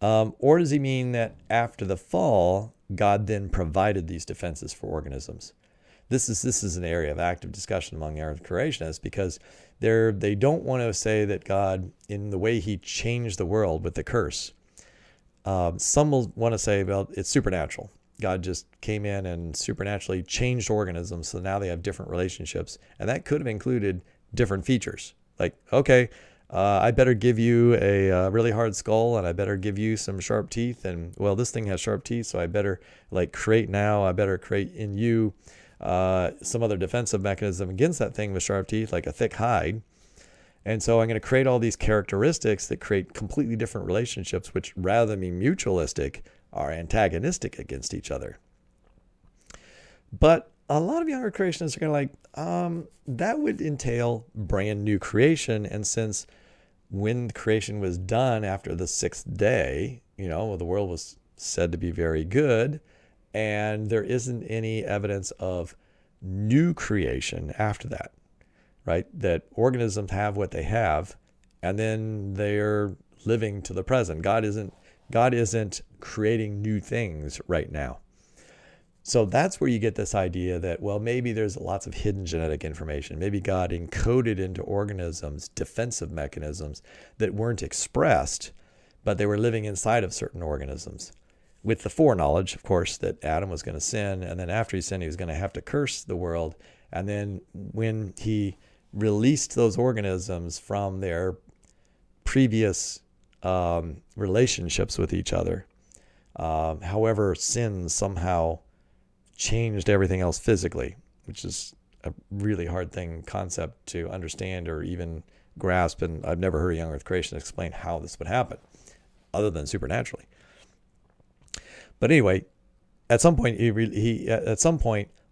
Or does he mean that after the fall, God then provided these defenses for organisms? This is an area of active discussion among earth creationists, because they don't want to say that God, in the way he changed the world with the curse, some will want to say, well, it's supernatural. God just came in and supernaturally changed organisms, so now they have different relationships. And that could have included different features. Like, okay, I better give you a really hard skull, and I better give you some sharp teeth. And, well, this thing has sharp teeth, so I better create in you some other defensive mechanism against that thing with sharp teeth, like a thick hide. And so I'm going to create all these characteristics that create completely different relationships, which rather than be mutualistic, are antagonistic against each other. But a lot of younger creationists are going to that would entail brand new creation. And since when creation was done after the sixth day, the world was said to be very good, and there isn't any evidence of new creation after that, right? That organisms have what they have, and then they're living to the present. God isn't creating new things right now. So that's where you get this idea that, well, maybe there's lots of hidden genetic information. Maybe God encoded into organisms defensive mechanisms that weren't expressed, but they were living inside of certain organisms, with the foreknowledge, of course, that Adam was going to sin, and then after he sinned, he was going to have to curse the world. And then when he released those organisms from their previous relationships with each other, however, sin somehow changed everything else physically, which is a really hard concept to understand or even grasp. And I've never heard a young earth creationist explain how this would happen other than supernaturally. But anyway, at some point,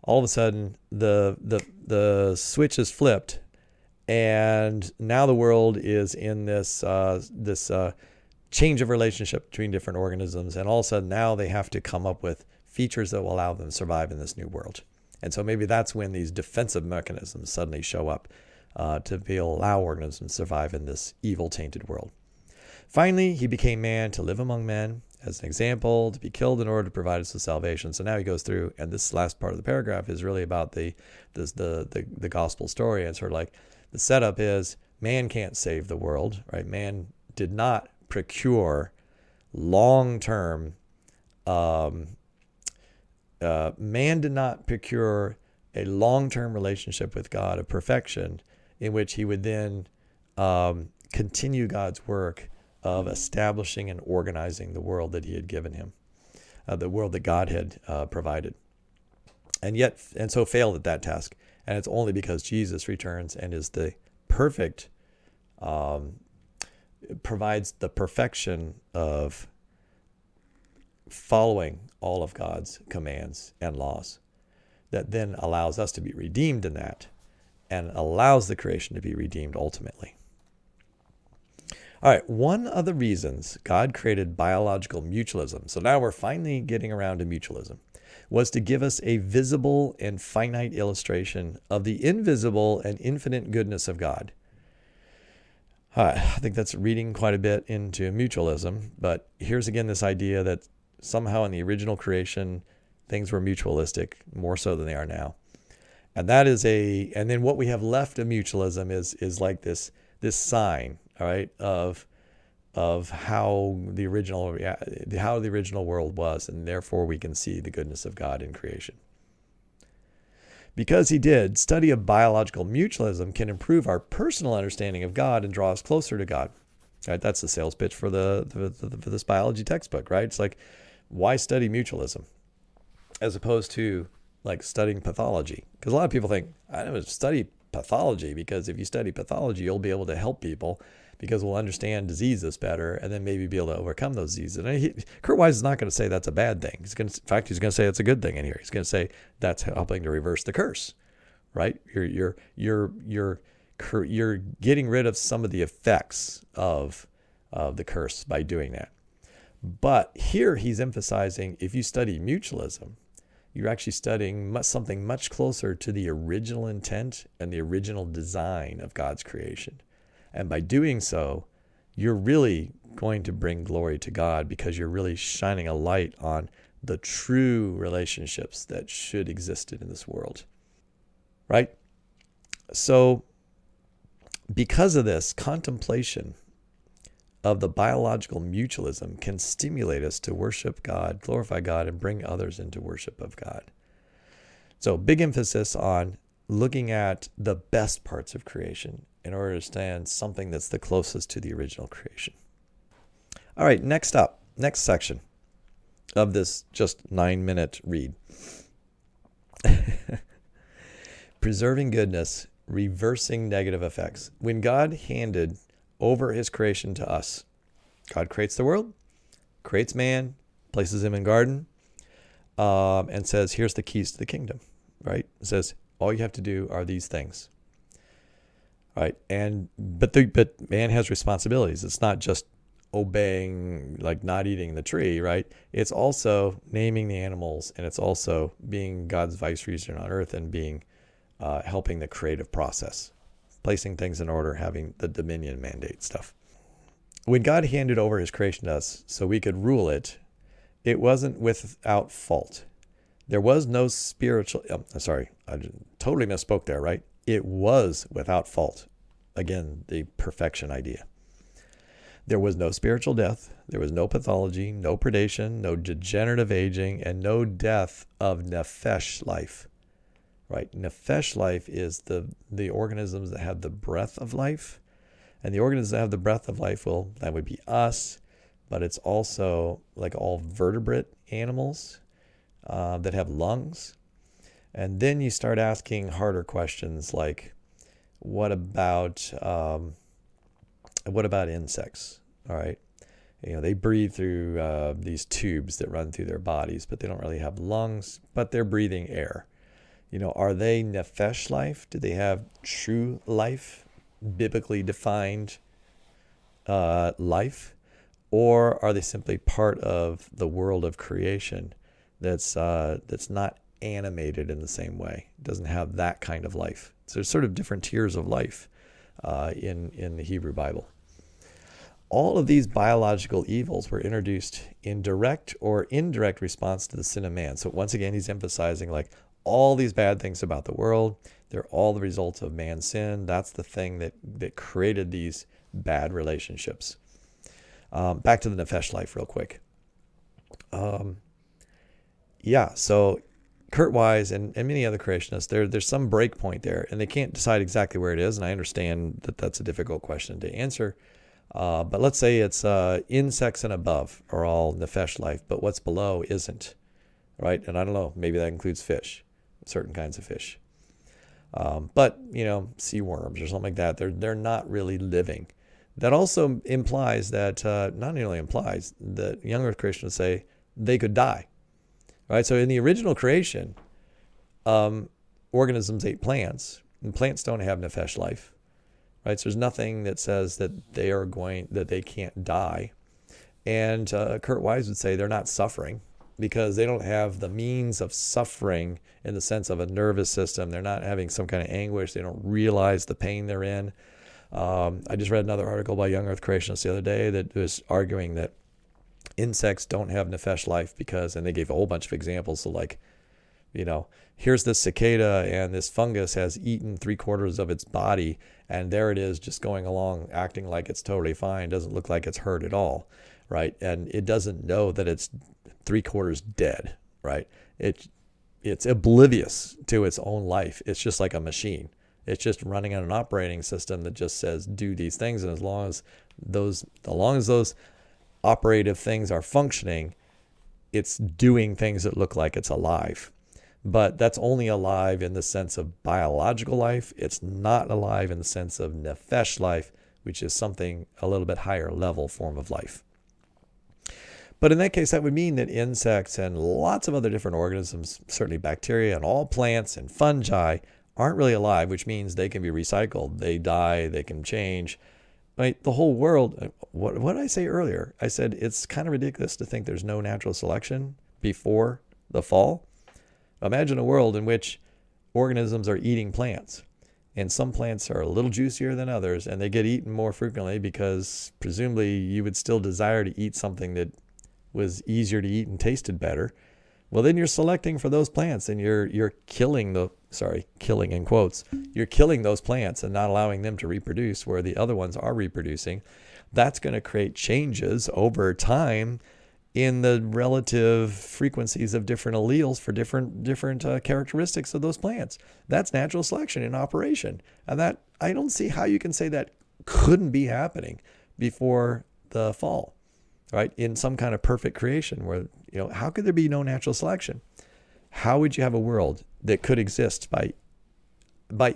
all of a sudden, the switch is flipped, And now the world is in this change of relationship between different organisms, and all of a sudden now they have to come up with features that will allow them to survive in this new world. And so maybe that's when these defensive mechanisms suddenly show up to be able to allow organisms to survive in this evil tainted world. Finally, he became man to live among men as an example, to be killed in order to provide us with salvation. So now he goes through, and this last part of the paragraph is really about the gospel story. And sort of like the setup is man can't save the world, right? Man did not procure long-term, man did not procure a long-term relationship with God of perfection in which he would then continue God's work of establishing and organizing the world that he had given him, the world that God had provided. And so failed at that task. And it's only because Jesus returns and is the perfect, provides the perfection of following all of God's commands and laws that then allows us to be redeemed in that and allows the creation to be redeemed ultimately. All right, one of the reasons God created biological mutualism, so now we're finally getting around to mutualism, was to give us a visible and finite illustration of the invisible and infinite goodness of God. I think that's reading quite a bit into mutualism, but here's again this idea that somehow in the original creation, things were mutualistic, more so than they are now. And that is and then what we have left of mutualism is like this sign, all right, of how the original world was, and therefore we can see the goodness of God in creation. Because he did, study of biological mutualism can improve our personal understanding of God and draw us closer to God. Right? That's the sales pitch for for this biology textbook, right? It's like, why study mutualism as opposed to like studying pathology? Because a lot of people think, I don't study pathology because if you study pathology, you'll be able to help people because we'll understand diseases better and then maybe be able to overcome those diseases. And Kurt Wise is not going to say that's a bad thing. He's going to say it's a good thing in here. He's going to say that's helping to reverse the curse, right? You're getting rid of some of the effects of the curse by doing that. But here he's emphasizing if you study mutualism, you're actually studying something much closer to the original intent and the original design of God's creation. And by doing so, you're really going to bring glory to God because you're really shining a light on the true relationships that should exist in this world, right? So because of this, contemplation of the biological mutualism can stimulate us to worship God, glorify God, and bring others into worship of God. So big emphasis on looking at the best parts of creation in order to understand something that's the closest to the original creation. All right, next section of this just 9-minute read. Preserving goodness, reversing negative effects. When God handed over his creation to us, God creates the world, creates man, places him in garden, and says, here's the keys to the kingdom, right? It says, all you have to do are these things. Right. But man has responsibilities. It's not just obeying, like not eating the tree, right? It's also naming the animals, and it's also being God's vice regent on earth and being helping the creative process, placing things in order, having the dominion mandate stuff. When God handed over his creation to us so we could rule it, it wasn't without fault. There was no spiritual, I totally misspoke there, right? It was without fault. Again, the perfection idea. There was no spiritual death. There was no pathology, no predation, no degenerative aging, and no death of nephesh life. Right? Nephesh life is the organisms that have the breath of life. And the organisms that have the breath of life, well, that would be us, but it's also like all vertebrate animals that have lungs. And then you start asking harder questions like, what about insects? All right. They breathe through these tubes that run through their bodies, but they don't really have lungs, but they're breathing air. Are they nephesh life? Do they have true life? biblically defined life, or are they simply part of the world of creation that's not animated in the same way? It doesn't have that kind of life. So there's sort of different tiers of life in the Hebrew Bible. All of these biological evils were introduced in direct or indirect response to the sin of man. So once again, he's emphasizing like all these bad things about the world, they're all the results of man's sin. That's the thing that created these bad relationships. Back to the Nefesh life real quick. So Kurt Wise and many other creationists, there's some break point there, and they can't decide exactly where it is, and I understand that that's a difficult question to answer. But let's say it's insects and above are all Nefesh life, but what's below isn't, right? And I don't know, maybe that includes fish, certain kinds of fish. But, sea worms or something like that, they're not really living. That also implies that, not only implies that young earth creationists say they could die, right? So in the original creation, organisms ate plants, and plants don't have Nefesh life. Right, so there's nothing that says that they can't die, and Kurt Wise would say they're not suffering because they don't have the means of suffering in the sense of a nervous system. They're not having some kind of anguish. They don't realize the pain they're in. I just read another article by Young Earth Creationists the other day that was arguing that insects don't have Nefesh life because, and they gave a whole bunch of examples. So like, here's this cicada and this fungus has eaten 3/4 of its body, and there it is just going along acting like it's totally fine, doesn't look like it's hurt at all, right? And it doesn't know that it's 3/4 dead, right? It's oblivious to its own life. It's just like a machine. It's just running on an operating system that just says do these things, and as long as those operative things are functioning, it's doing things that look like it's alive. But that's only alive in the sense of biological life. It's not alive in the sense of Nefesh life, which is something a little bit higher level form of life. But in that case, that would mean that insects and lots of other different organisms, certainly bacteria and all plants and fungi, aren't really alive, which means they can be recycled. They die, they can change. Right? The whole world, what did I say earlier? I said it's kind of ridiculous to think there's no natural selection before the fall. Imagine a world in which organisms are eating plants, and some plants are a little juicier than others, and they get eaten more frequently because presumably you would still desire to eat something that was easier to eat and tasted better. Well, then you're selecting for those plants, and you're killing in quotes, you're killing those plants and not allowing them to reproduce where the other ones are reproducing. That's going to create changes over time in the relative frequencies of different alleles for different characteristics of those plants. That's natural selection in operation. And that, I don't see how you can say that couldn't be happening before the fall, right? In some kind of perfect creation where, how could there be no natural selection? How would you have a world that could exist by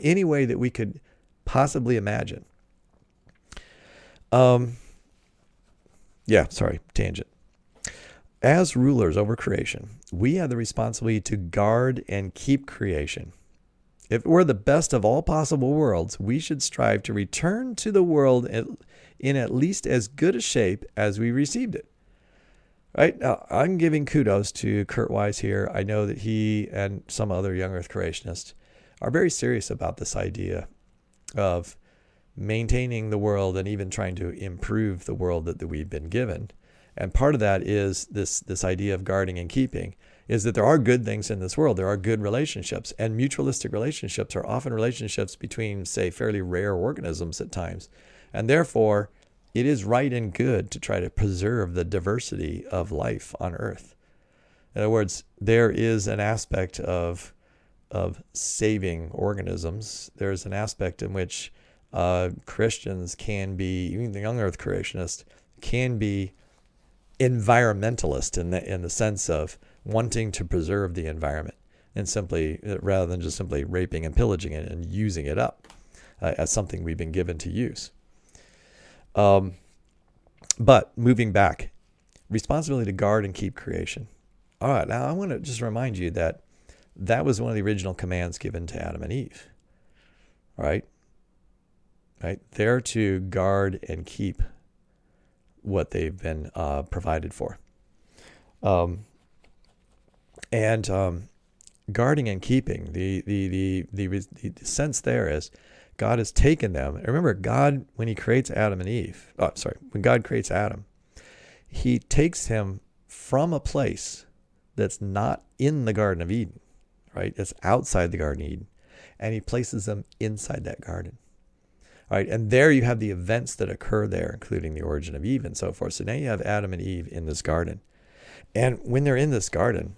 any way that we could possibly imagine? Tangent. As rulers over creation, we have the responsibility to guard and keep creation. If we're the best of all possible worlds, we should strive to return to the world in at least as good a shape as we received it. Right? Now, I'm giving kudos to Kurt Wise here. I know that he and some other young earth creationists are very serious about this idea of maintaining the world and even trying to improve the world that we've been given. And part of that is this idea of guarding and keeping, is that there are good things in this world. There are good relationships, and mutualistic relationships are often relationships between, say, fairly rare organisms at times. And therefore, it is right and good to try to preserve the diversity of life on Earth. In other words, there is an aspect of saving organisms. There's an aspect in which Christians can be, even the young Earth creationists, can be environmentalist in the sense of wanting to preserve the environment and simply, rather than just simply raping and pillaging it and using it up as something we've been given to use. But moving back, responsibility to guard and keep creation. All right, now I want to just remind you that was one of the original commands given to Adam and Eve. All right. right? They're to guard and keep what they've been provided for. And guarding and keeping, the sense there is God has taken them. Remember, God, when he creates Adam and Eve, when God creates Adam, he takes him from a place that's not in the Garden of Eden, right? It's outside the Garden of Eden, and he places them inside that garden. All right, and there you have the events that occur there, including the origin of Eve and so forth. So now you have Adam and Eve in this garden. And when they're in this garden,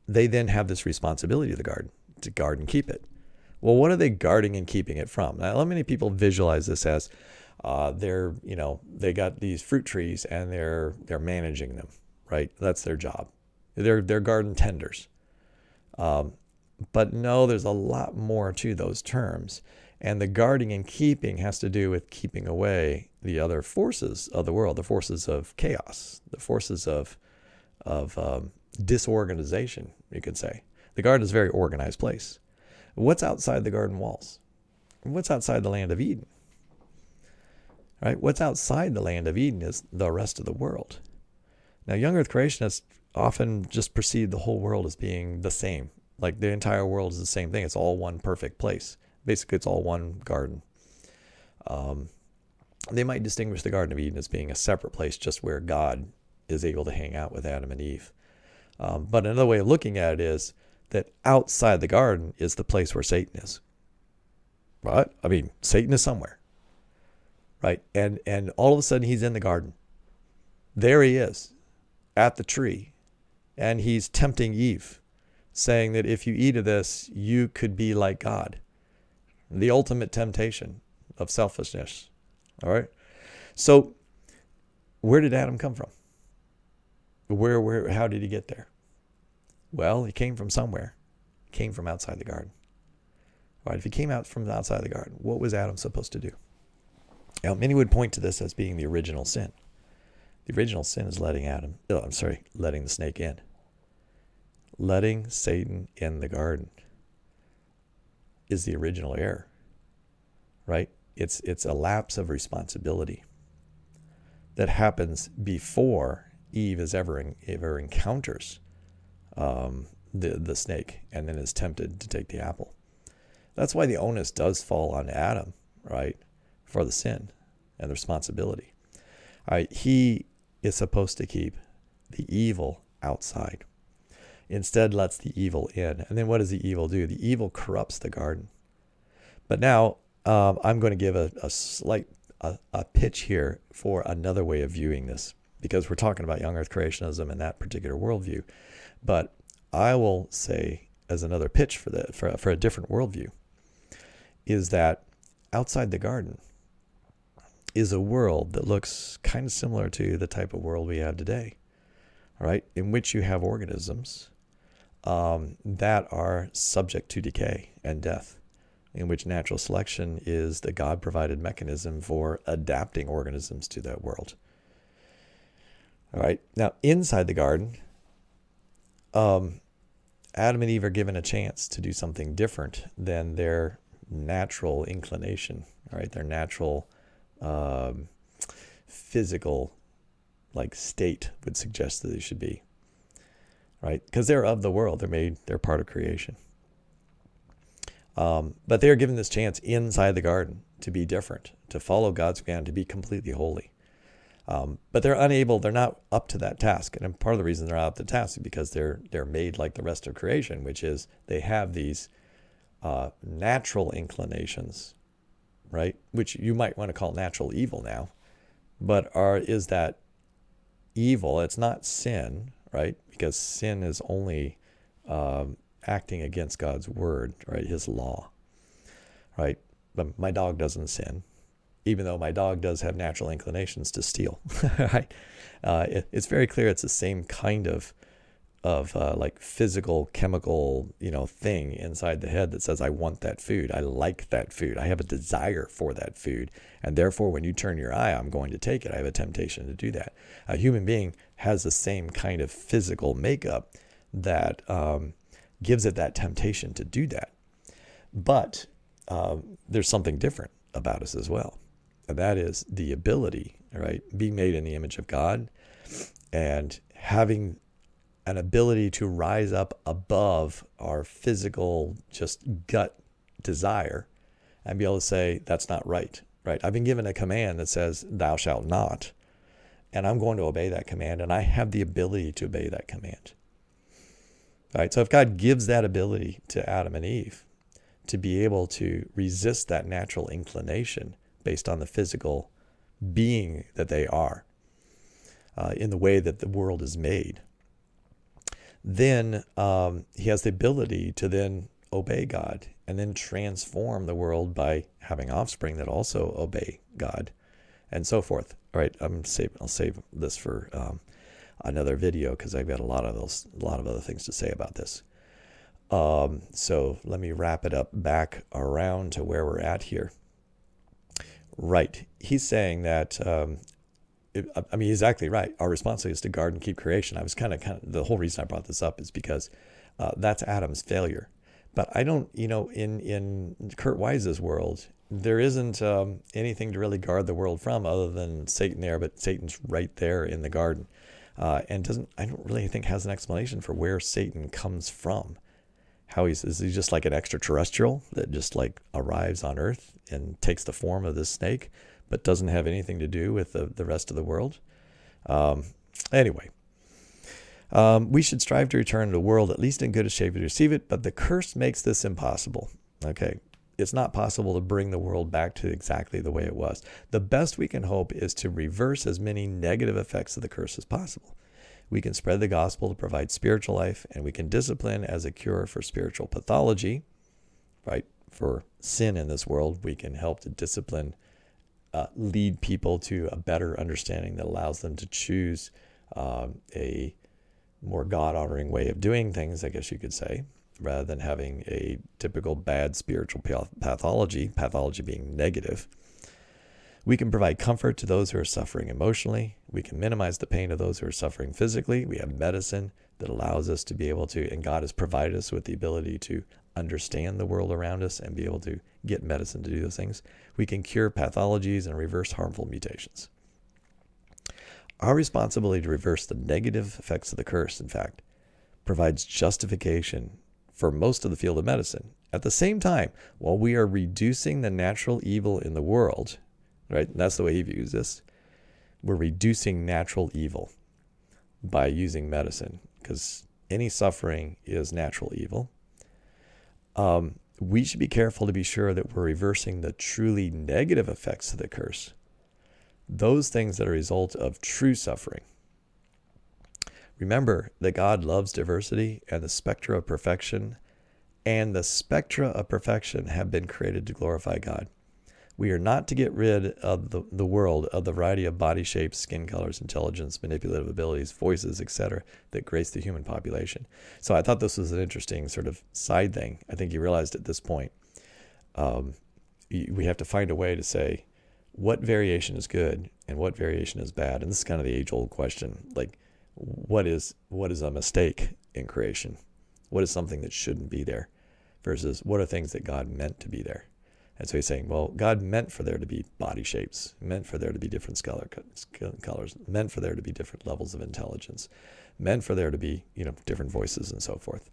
they then have this responsibility of the garden, to guard and keep it. Well, what are they guarding and keeping it from? Now, how many people visualize this as they got these fruit trees and they're managing them, right? That's their job. They're garden tenders. But no, there's a lot more to those terms. And the guarding and keeping has to do with keeping away the other forces of the world, the forces of chaos, the forces of disorganization, you could say. The garden is a very organized place. What's outside the garden walls? What's outside the land of Eden? Right? What's outside the land of Eden is the rest of the world. Now, young earth creationists often just perceive the whole world as being the same. Like the entire world is the same thing. It's all one perfect place. Basically, it's all one garden. They might distinguish the Garden of Eden as being a separate place just where God is able to hang out with Adam and Eve. But another way of looking at it is that outside the garden is the place where Satan is. Right? I mean, Satan is somewhere. Right? And all of a sudden he's in the garden. There he is at the tree. And he's tempting Eve, saying that if you eat of this, you could be like God. The ultimate temptation of selfishness. All right. So where did Adam come from? How did he get there? Well, he came from somewhere. He came from outside the garden. All right. If he came out from outside the garden, what was Adam supposed to do? Now, many would point to this as being the original sin. The original sin is letting the snake in. Letting Satan in the garden is the original error, right? It's a lapse of responsibility that happens before Eve ever encounters the snake and then is tempted to take the apple. That's why the onus does fall on Adam, right, for the sin and the responsibility. All right, he is supposed to keep the evil outside. Instead, lets the evil in. And then what does the evil do? The evil corrupts the garden. But now I'm going to give a slight pitch here for another way of viewing this, because we're talking about young earth creationism and that particular worldview. But I will say, as another pitch for a different worldview, is that outside the garden is a world that looks kind of similar to the type of world we have today, all right, in which you have organisms that are subject to decay and death, in which natural selection is the God-provided mechanism for adapting organisms to that world. All right, now inside the garden, Adam and Eve are given a chance to do something different than their natural inclination, all right, their natural physical state would suggest that they should be, right? Because they're of the world, they're part of creation. But they are given this chance inside the garden to be different, to follow God's command, to be completely holy. But they're not up to that task. And part of the reason they're not up to the task is because they're made like the rest of creation, which is they have these natural inclinations, right? Which you might want to call natural evil now. But is that evil? It's not sin, right? Because sin is only acting against God's word, right? His law, right? But my dog doesn't sin, even though my dog does have natural inclinations to steal, right? It's very clear it's the same kind of physical, chemical, thing inside the head that says, I want that food. I like that food. I have a desire for that food. And therefore, when you turn your eye, I'm going to take it. I have a temptation to do that. A human being has the same kind of physical makeup that gives it that temptation to do that. But there's something different about us as well. And that is the ability, right? Being made in the image of God and having an ability to rise up above our physical, just gut desire and be able to say, that's not right, right? I've been given a command that says, thou shalt not. And I'm going to obey that command. And I have the ability to obey that command. Right? So if God gives that ability to Adam and Eve to be able to resist that natural inclination based on the physical being that they are, in the way that the world is made, then he has the ability to then obey God and then transform the world by having offspring that also obey God and so forth. All right, I'll save this for another video because I've got a lot of other things to say about this. So let me wrap it up back around to where we're at here. Right. He's saying that, he's exactly right. Our responsibility is to guard and keep creation. I was kind of, the whole reason I brought this up is because that's Adam's failure. But I don't, in Kurt Wise's world, there isn't anything to really guard the world from other than Satan there, but Satan's right there in the garden. And I don't really think has an explanation for where Satan comes from. Is he just like an extraterrestrial that just like arrives on Earth and takes the form of this snake, but doesn't have anything to do with the rest of the world? Anyway, we should strive to return to the world at least in good shape to receive it, but the curse makes this impossible. Okay, it's not possible to bring the world back to exactly the way it was. The best we can hope is to reverse as many negative effects of the curse as possible. We can spread the gospel to provide spiritual life, and we can discipline as a cure for spiritual pathology, right? For sin in this world, we can help to discipline, lead people to a better understanding that allows them to choose a more God-honoring way of doing things, I guess you could say, rather than having a typical bad spiritual pathology being negative. We can provide comfort to those who are suffering emotionally. We can minimize the pain of those who are suffering physically. We have medicine that allows us to be able to, and God has provided us with the ability to understand the world around us and be able to get medicine to do those things. We can cure pathologies and reverse harmful mutations. Our responsibility to reverse the negative effects of the curse, in fact, provides justification for most of the field of medicine. At the same time, while we are reducing the natural evil in the world, right? And that's the way he views this. We're reducing natural evil by using medicine because any suffering is natural evil. We should be careful to be sure that we're reversing the truly negative effects of the curse. Those things that are a result of true suffering. Remember that God loves diversity and the spectra of perfection have been created to glorify God. We are not to get rid of the world of the variety of body shapes, skin colors, intelligence, manipulative abilities, voices, etc. that grace the human population. So I thought this was an interesting sort of side thing. I think he realized at this point we have to find a way to say what variation is good and what variation is bad. And this is kind of the age-old question, like what is a mistake in creation? What is something that shouldn't be there versus what are things that God meant to be there? And so he's saying, well, God meant for there to be body shapes, meant for there to be different skin colors, meant for there to be different levels of intelligence, meant for there to be, different voices and so forth.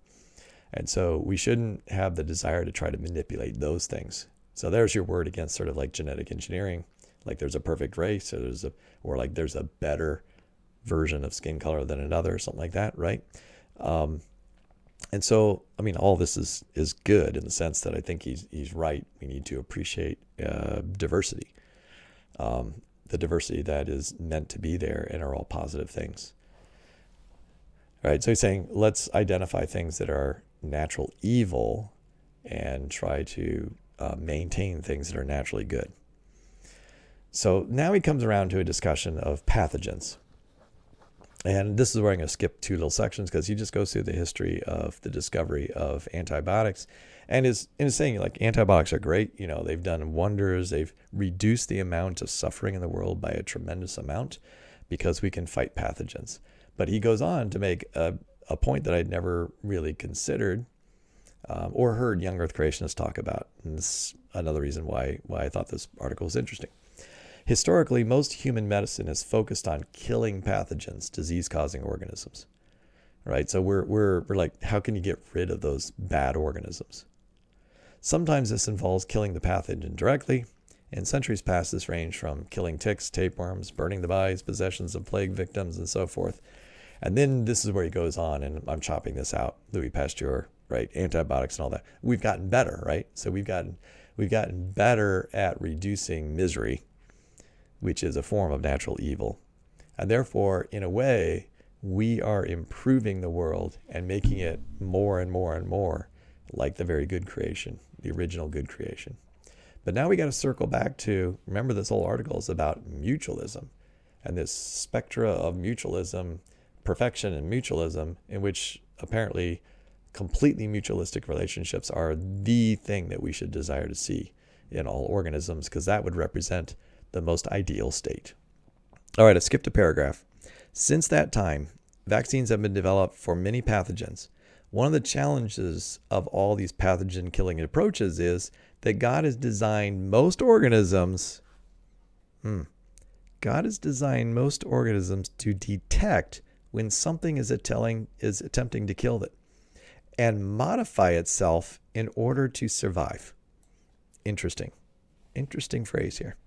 And so we shouldn't have the desire to try to manipulate those things. So there's your word against sort of like genetic engineering, like there's a perfect race or like there's a better version of skin color than another or something like that, right? And so, all this is good in the sense that I think he's right. We need to appreciate diversity, the diversity that is meant to be there and are all positive things. All right, so he's saying, let's identify things that are natural evil and try to maintain things that are naturally good. So now he comes around to a discussion of pathogens. And this is where I'm going to skip two little sections because he just goes through the history of the discovery of antibiotics and is saying like antibiotics are great. They've done wonders. They've reduced the amount of suffering in the world by a tremendous amount because we can fight pathogens. But he goes on to make a point that I'd never really considered, or heard young Earth creationists talk about. And this is another reason why I thought this article was interesting. Historically, most human medicine is focused on killing pathogens, disease-causing organisms, right? So we're like, how can you get rid of those bad organisms? Sometimes this involves killing the pathogen directly. In centuries past, this ranged from killing ticks, tapeworms, burning the bodies, possessions of plague victims, and so forth. And then this is where he goes on, and I'm chopping this out, Louis Pasteur, right? Antibiotics and all that. We've gotten better, right? So we've gotten better at reducing misery, which is a form of natural evil. And therefore, in a way, we are improving the world and making it more and more and more like the very good creation, the original good creation. But now we got to circle back to, remember this whole article is about mutualism and this spectra of mutualism, perfection and mutualism, in which apparently completely mutualistic relationships are the thing that we should desire to see in all organisms, because that would represent the most ideal state. All right, I skipped a paragraph. Since that time, vaccines have been developed for many pathogens. One of the challenges of all these pathogen killing approaches is that God has designed most organisms to detect when something is attempting to kill it and modify itself in order to survive. Interesting phrase here.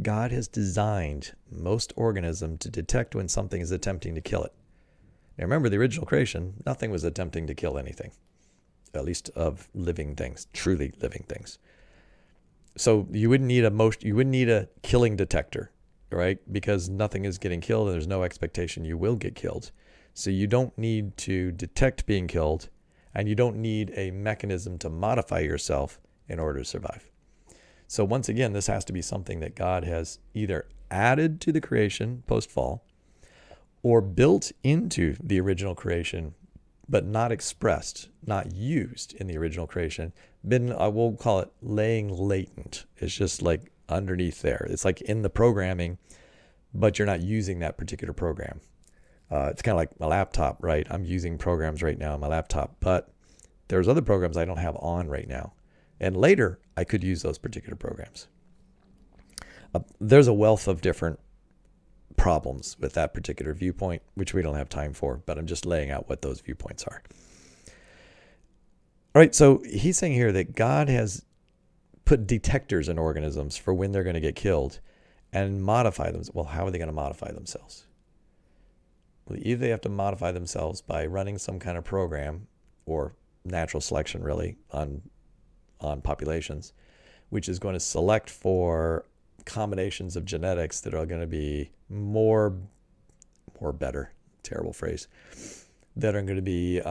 God has designed most organisms to detect when something is attempting to kill it. Now remember, the original creation, nothing was attempting to kill anything, at least of living things, truly living things. So you wouldn't need a killing detector, right? Because nothing is getting killed and there's no expectation you will get killed. So you don't need to detect being killed, and you don't need a mechanism to modify yourself in order to survive. So once again, this has to be something that God has either added to the creation post-fall or built into the original creation, but not expressed, not used in the original creation. I will call it laying latent. It's just like underneath there. It's like in the programming, but you're not using that particular program. It's kind of like my laptop, right? I'm using programs right now on my laptop, but there's other programs I don't have on right now. And later, I could use those particular programs. There's a wealth of different problems with that particular viewpoint, which we don't have time for, but I'm just laying out what those viewpoints are. All right, so he's saying here that God has put detectors in organisms for when they're going to get killed and modify them. Well, how are they going to modify themselves? Well, either they have to modify themselves by running some kind of program, or natural selection really, on populations, which is going to select for combinations of genetics that are going to be more better, terrible phrase, that are going to be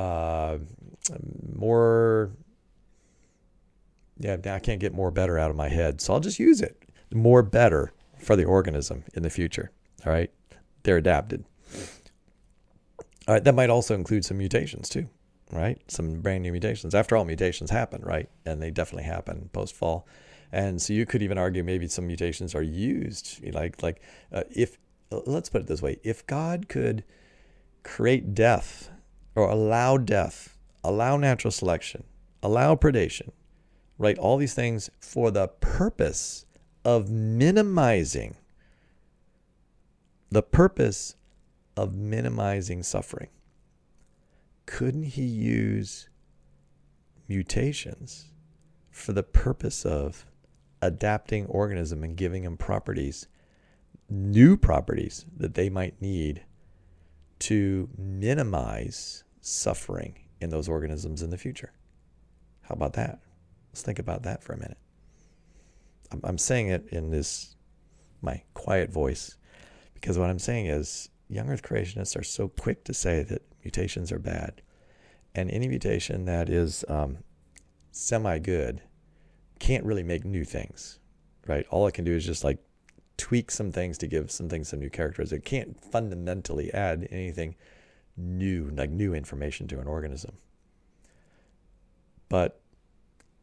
more, I can't get more better out of my head, so I'll just use it, more better for the organism in the future. All right, they're adapted. All right, that might also include some mutations too, right? Some brand new mutations. After all, mutations happen, right? And they definitely happen post-fall. And so you could even argue maybe some mutations are used, if, let's put it this way, if God could create death or allow death, allow natural selection, allow predation, right? All these things for the purpose of minimizing suffering. Couldn't he use mutations for the purpose of adapting organism and giving them properties, new properties that they might need to minimize suffering in those organisms in the future? How about that? Let's think about that for a minute. I'm saying it in my quiet voice, because what I'm saying is young Earth creationists are so quick to say that mutations are bad, and any mutation that is semi-good can't really make new things, right? All it can do is just like tweak some things to give some things some new characters. It can't fundamentally add anything new, like new information to an organism. But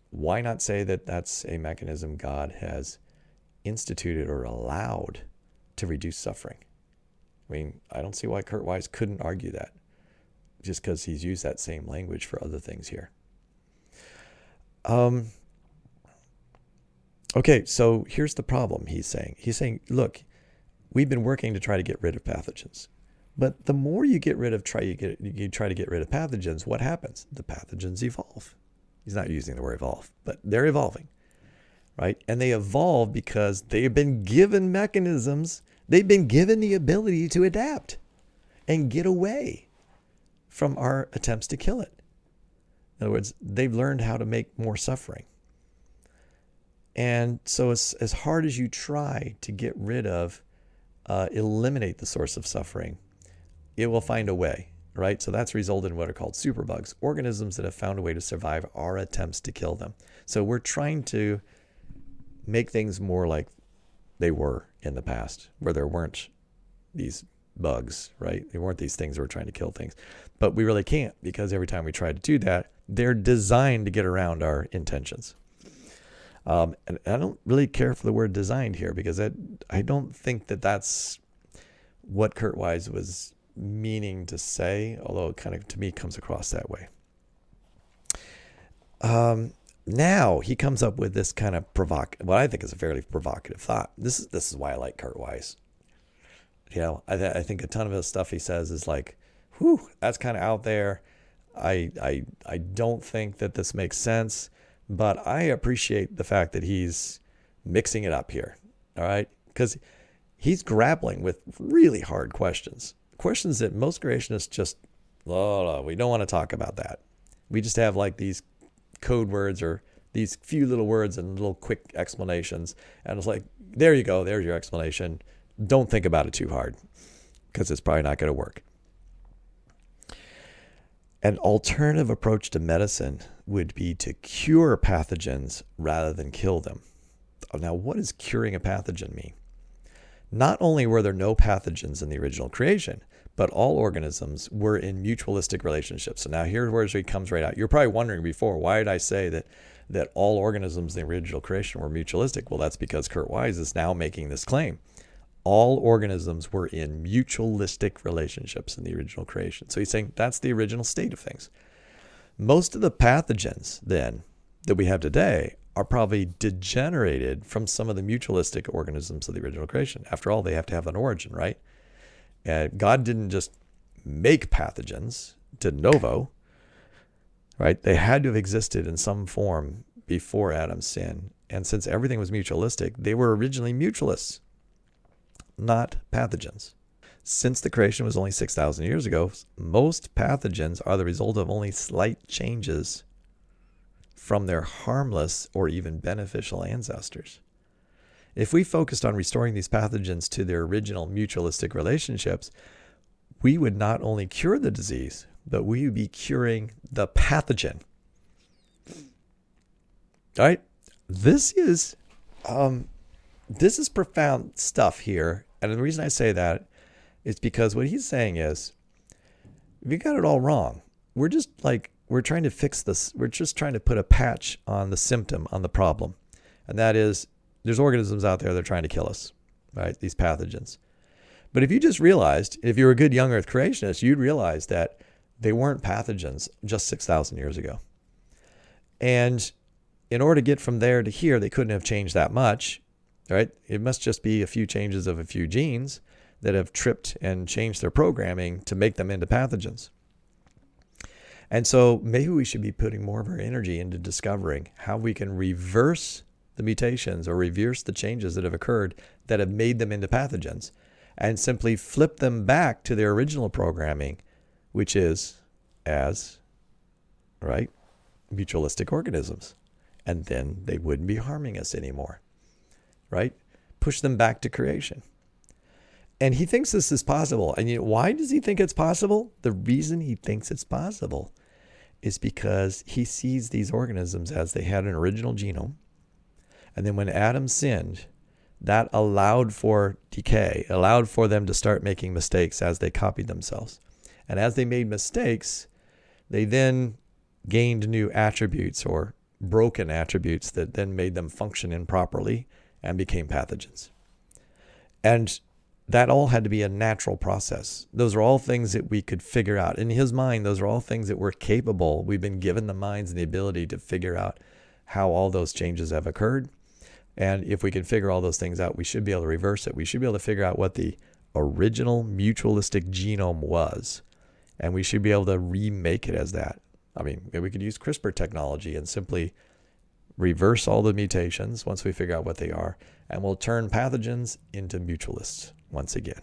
why not say that that's a mechanism God has instituted or allowed to reduce suffering? I mean, I don't see why Kurt Wise couldn't argue that, just because he's used that same language for other things here. Okay, so here's the problem he's saying. He's saying, look, we've been working to try to get rid of pathogens. But the more you get rid of, you try to get rid of pathogens, what happens? The pathogens evolve. He's not using the word evolve, but they're evolving, right? And they evolve because they've been given mechanisms. They've been given the ability to adapt and get away from our attempts to kill it. In other words, they've learned how to make more suffering. And so as hard as you try to get rid of, eliminate the source of suffering, it will find a way, right? So that's resulted in what are called superbugs, organisms that have found a way to survive our attempts to kill them. So we're trying to make things more like they were in the past, where there weren't these bugs, right? There weren't these things that were trying to kill things. But we really can't, because every time we try to do that, they're designed to get around our intentions. And I don't really care for the word designed here, because I don't think that that's what Kurt Wise was meaning to say, although it kind of, to me, comes across that way. Now he comes up with this kind of what I think is a fairly provocative thought. This is why I like Kurt Wise. You know, I think a ton of the stuff he says is like, whew, that's kind of out there. I don't think that this makes sense, but I appreciate the fact that he's mixing it up here. All right, because he's grappling with really hard questions that most creationists just, no, we don't want to talk about that. We just have like these code words or these few little words and little quick explanations. And it's like, there you go. There's your explanation. Don't think about it too hard, because it's probably not going to work. An alternative approach to medicine would be to cure pathogens rather than kill them. Now, what does curing a pathogen mean? Not only were there no pathogens in the original creation, but all organisms were in mutualistic relationships. So now here's where it comes right out. You're probably wondering before, why did I say that all organisms in the original creation were mutualistic? Well, that's because Kurt Wise is now making this claim. All organisms were in mutualistic relationships in the original creation. So he's saying that's the original state of things. Most of the pathogens then that we have today are probably degenerated from some of the mutualistic organisms of the original creation. After all, they have to have an origin, right? God didn't just make pathogens de novo, right? They had to have existed in some form before Adam's sin. And since everything was mutualistic, they were originally mutualists, not pathogens. Since the creation was only 6,000 years ago, most pathogens are the result of only slight changes from their harmless or even beneficial ancestors. If we focused on restoring these pathogens to their original mutualistic relationships, we would not only cure the disease, but we would be curing the pathogen. All right? This is profound stuff here. And the reason I say that is because what he's saying is, we got it all wrong. We're trying to fix this. We're just trying to put a patch on the symptom, on the problem. And that is, there's organisms out there that are trying to kill us, right? These pathogens. But if you just realized, if you were a good young earth creationist, you'd realize that they weren't pathogens just 6,000 years ago. And in order to get from there to here, they couldn't have changed that much, right? It must just be a few changes of a few genes that have tripped and changed their programming to make them into pathogens. And so maybe we should be putting more of our energy into discovering how we can reverse the mutations or reverse the changes that have occurred that have made them into pathogens, and simply flip them back to their original programming, which is as, right, mutualistic organisms. And then they wouldn't be harming us anymore, right? Push them back to creation. And he thinks this is possible. And why does he think it's possible? The reason he thinks it's possible is because he sees these organisms as they had an original genome. And then when Adam sinned, that allowed for decay, allowed for them to start making mistakes as they copied themselves. And as they made mistakes, they then gained new attributes or broken attributes that then made them function improperly and became pathogens. And that all had to be a natural process. Those are all things that we could figure out. In his mind, those are all things that we're capable. We've been given the minds and the ability to figure out how all those changes have occurred. And if we can figure all those things out, we should be able to reverse it. We should be able to figure out what the original mutualistic genome was. And we should be able to remake it as that. I mean, we could use CRISPR technology and simply reverse all the mutations once we figure out what they are. And we'll turn pathogens into mutualists once again.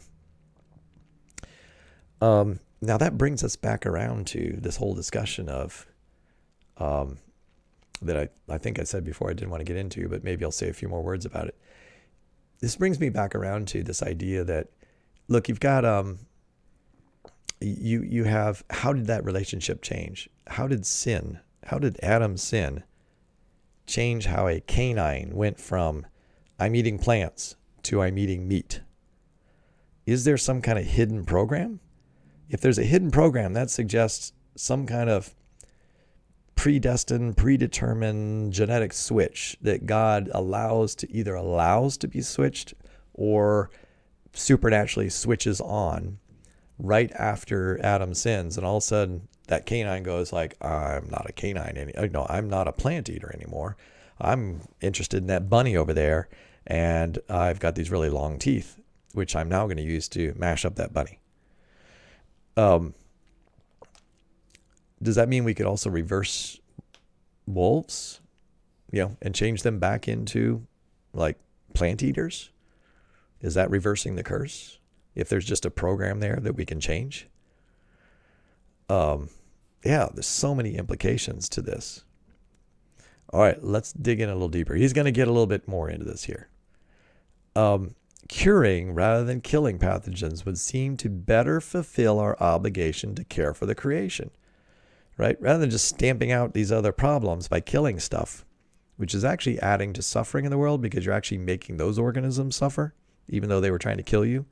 Now that brings us back around to this whole discussion of that I think I said before I didn't want to get into, but maybe I'll say a few more words about it. This brings me back around to this idea that, look, you've got you have, how did that relationship change? How did Adam's sin change how a canine went from I'm eating plants to I'm eating meat? Is there some kind of hidden program? If there's a hidden program, that suggests some kind of predestined, predetermined genetic switch that God allows to be switched or supernaturally switches on right after Adam sins. And all of a sudden that canine goes like, I'm not a canine I'm not a plant eater anymore. I'm interested in that bunny over there. And I've got these really long teeth, which I'm now going to use to mash up that bunny. Does that mean we could also reverse wolves, and change them back into like plant eaters? Is that reversing the curse? If there's just a program there that we can change? There's so many implications to this. All right, let's dig in a little deeper. He's going to get a little bit more into this here. Curing rather than killing pathogens would seem to better fulfill our obligation to care for the creation, right? Rather than just stamping out these other problems by killing stuff, which is actually adding to suffering in the world because you're actually making those organisms suffer, even though they were trying to kill you.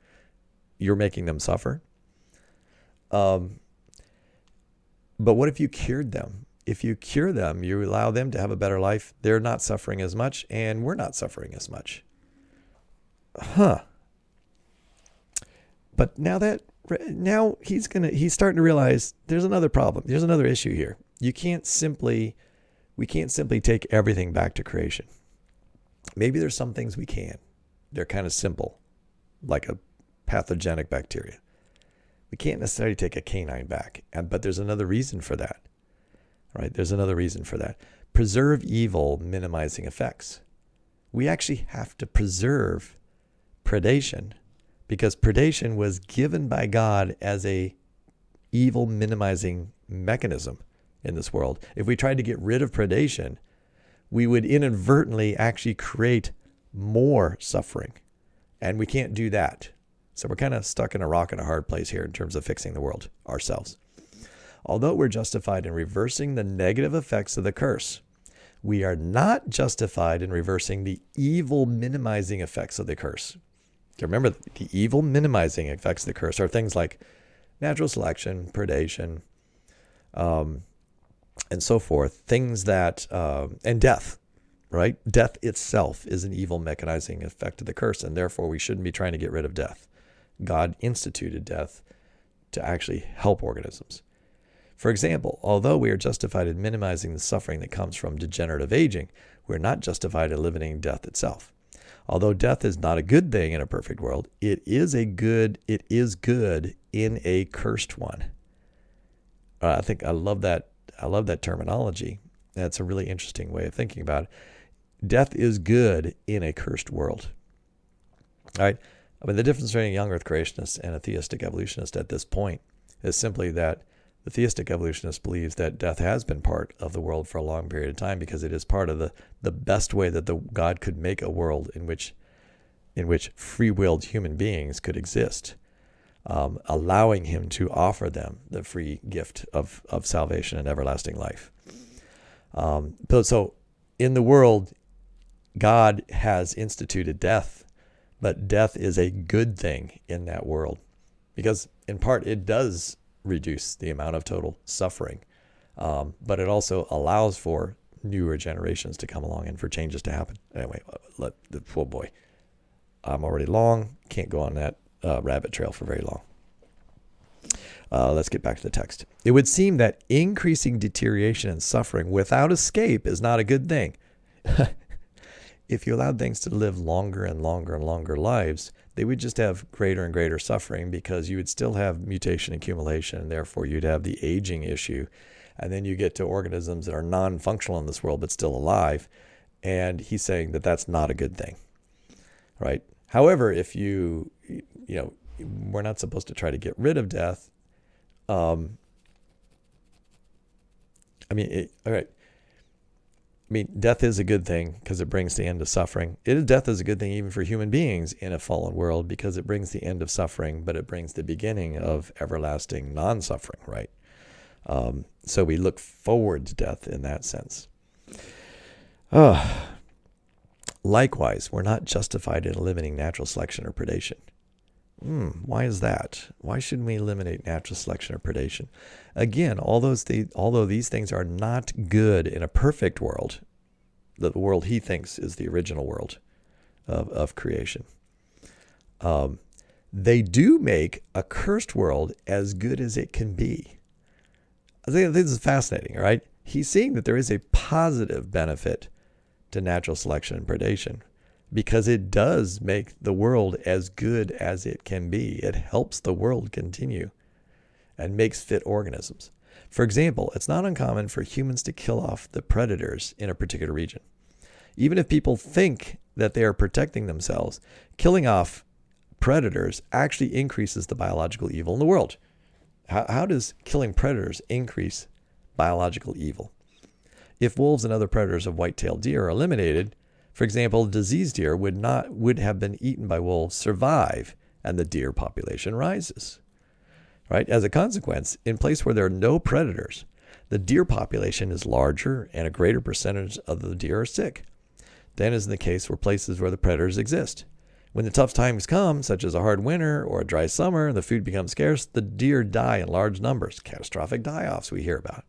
You're making them suffer. But what if you cured them? If you cure them, you allow them to have a better life. They're not suffering as much, and we're not suffering as much. But now he's starting to realize there's another problem. There's another issue here. We can't simply take everything back to creation. Maybe there's some things we can. They're kind of simple, like a pathogenic bacteria. We can't necessarily take a canine back, but there's another reason for that. Right? There's another reason for that. Preserve evil, minimizing effects. We actually have to preserve predation because predation was given by God as a evil minimizing mechanism in this world. If we tried to get rid of predation, we would inadvertently actually create more suffering. And we can't do that. So we're kind of stuck in a rock and a hard place here in terms of fixing the world ourselves. Although we're justified in reversing the negative effects of the curse, we are not justified in reversing the evil minimizing effects of the curse. Remember, the evil minimizing effects of the curse are things like natural selection, predation, and so forth. Things that, and death, right? Death itself is an evil mechanizing effect of the curse, and therefore we shouldn't be trying to get rid of death. God instituted death to actually help organisms. For example, although we are justified in minimizing the suffering that comes from degenerative aging, we're not justified in eliminating death itself. Although death is not a good thing in a perfect world, it is good in a cursed one. I love that terminology. That's a really interesting way of thinking about it. Death is good in a cursed world. All right. I mean, the difference between a young earth creationist and a theistic evolutionist at this point is simply that the theistic evolutionist believes that death has been part of the world for a long period of time because it is part of the best way that God could make a world in which free-willed human beings could exist, allowing him to offer them the free gift of salvation and everlasting life. So in the world, God has instituted death, but death is a good thing in that world because in part it does reduce the amount of total suffering. But it also allows for newer generations to come along and for changes to happen. Anyway, oh boy, I'm already long. Can't go on that rabbit trail for very long. Let's get back to the text. It would seem that increasing deterioration and suffering without escape is not a good thing. If you allowed things to live longer and longer and longer lives, they would just have greater and greater suffering, because you would still have mutation accumulation, and therefore you'd have the aging issue. And then you get to organisms that are non-functional in this world but still alive. And he's saying that that's not a good thing, right? However, if we're not supposed to try to get rid of death. All right. Death is a good thing because it brings the end of suffering. Death is a good thing even for human beings in a fallen world, because it brings the end of suffering, but it brings the beginning of everlasting non-suffering, right? So we look forward to death in that sense. Likewise, we're not justified in eliminating natural selection or predation. Why is that? Why shouldn't we eliminate natural selection or predation? Again, although these things are not good in a perfect world, the world he thinks is the original world of creation, they do make a cursed world as good as it can be. I think this is fascinating, right? He's seeing that there is a positive benefit to natural selection and predation, because it does make the world as good as it can be. It helps the world continue and makes fit organisms. For example, it's not uncommon for humans to kill off the predators in a particular region. Even if people think that they are protecting themselves, killing off predators actually increases the biological evil in the world. How does killing predators increase biological evil? If wolves and other predators of white-tailed deer are eliminated, for example, diseased deer would have been eaten by wolves, survive, and the deer population rises. Right? As a consequence, in place where there are no predators, the deer population is larger and a greater percentage of the deer are sick than is in the case for places where the predators exist. When the tough times come, such as a hard winter or a dry summer, and the food becomes scarce, the deer die in large numbers, catastrophic die-offs we hear about.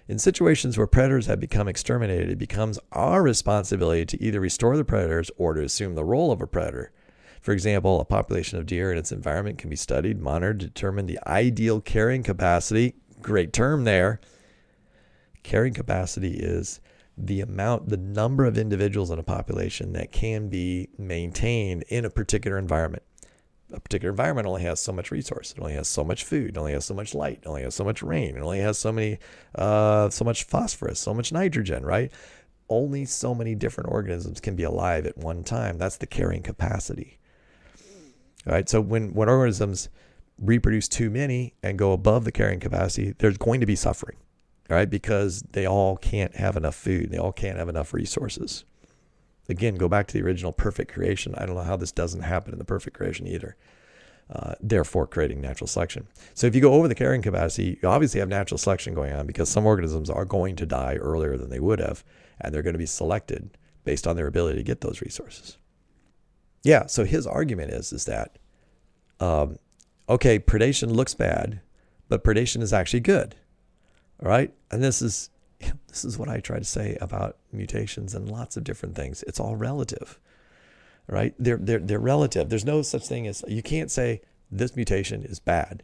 In situations where predators have become exterminated, it becomes our responsibility to either restore the predators or to assume the role of a predator. For example, a population of deer and its environment can be studied, monitored, to determine the ideal carrying capacity. Great term there. Carrying capacity is the number of individuals in a population that can be maintained in a particular environment. A particular environment only has so much resource. It only has so much food. It only has so much light. It only has so much rain. It only has so much phosphorus, so much nitrogen, right? Only so many different organisms can be alive at one time. That's the carrying capacity. All right. So when organisms reproduce too many and go above the carrying capacity, there's going to be suffering, all right? Because they all can't have enough food. They all can't have enough resources. Again, go back to the original perfect creation. I don't know how this doesn't happen in the perfect creation either. Therefore, creating natural selection. So if you go over the carrying capacity, you obviously have natural selection going on, because some organisms are going to die earlier than they would have, and they're going to be selected based on their ability to get those resources. Yeah, so his argument is that, predation looks bad, but predation is actually good. All right? And this is what I try to say about mutations and lots of different things. It's all relative, right? They're relative. There's no such thing as, you can't say this mutation is bad.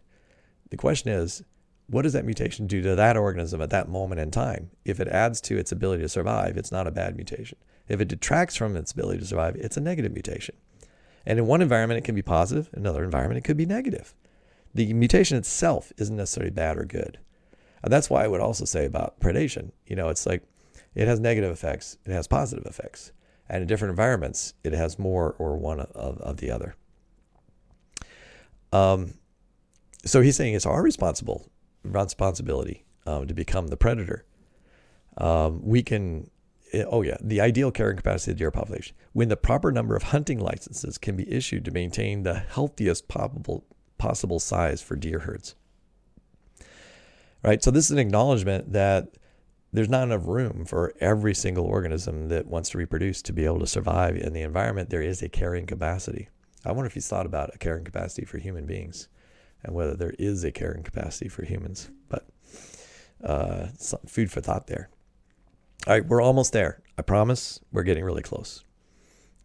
The question is, what does that mutation do to that organism at that moment in time? If it adds to its ability to survive, it's not a bad mutation. If it detracts from its ability to survive, it's a negative mutation. And in one environment, it can be positive. In another environment, it could be negative. The mutation itself isn't necessarily bad or good. And that's why I would also say about predation, it's like it has negative effects, it has positive effects. And in different environments, it has more or one of the other. So he's saying it's our responsibility to become the predator. The ideal carrying capacity of the deer population. When the proper number of hunting licenses can be issued to maintain the healthiest possible size for deer herds. Right, so this is an acknowledgement that there's not enough room for every single organism that wants to reproduce to be able to survive in the environment. There is a carrying capacity. I wonder if he's thought about a carrying capacity for human beings and whether there is a carrying capacity for humans. But some food for thought there. All right, we're almost there. I promise we're getting really close.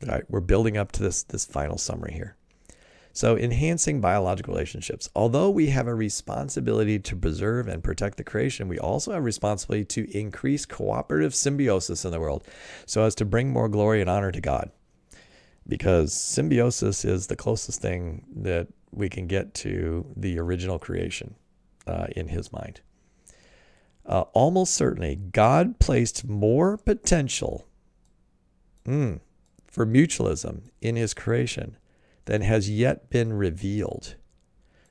All right, we're building up to this final summary here. So enhancing biological relationships. Although we have a responsibility to preserve and protect the creation, we also have a responsibility to increase cooperative symbiosis in the world so as to bring more glory and honor to God. Because symbiosis is the closest thing that we can get to the original creation in his mind. Almost certainly, God placed more potential for mutualism in his creation than has yet been revealed.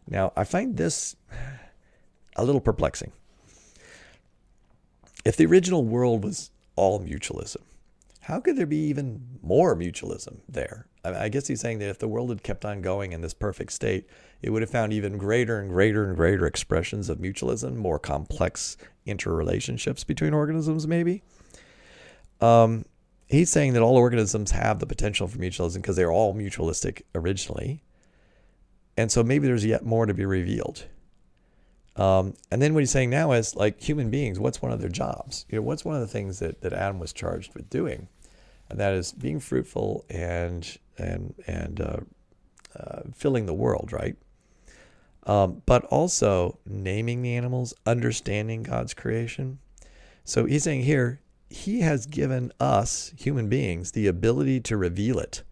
Now, I find this a little perplexing. If the original world was all mutualism, how could there be even more mutualism there? I guess he's saying that if the world had kept on going in this perfect state, it would have found even greater and greater and greater expressions of mutualism, more complex interrelationships between organisms, maybe. He's saying that all organisms have the potential for mutualism because they're all mutualistic originally. And so maybe there's yet more to be revealed. And then what he's saying now is, like, human beings, what's one of their jobs? What's one of the things that Adam was charged with doing? And that is being fruitful and filling the world, right? But also naming the animals, understanding God's creation. So he's saying here, he has given us, human beings, the ability to reveal it.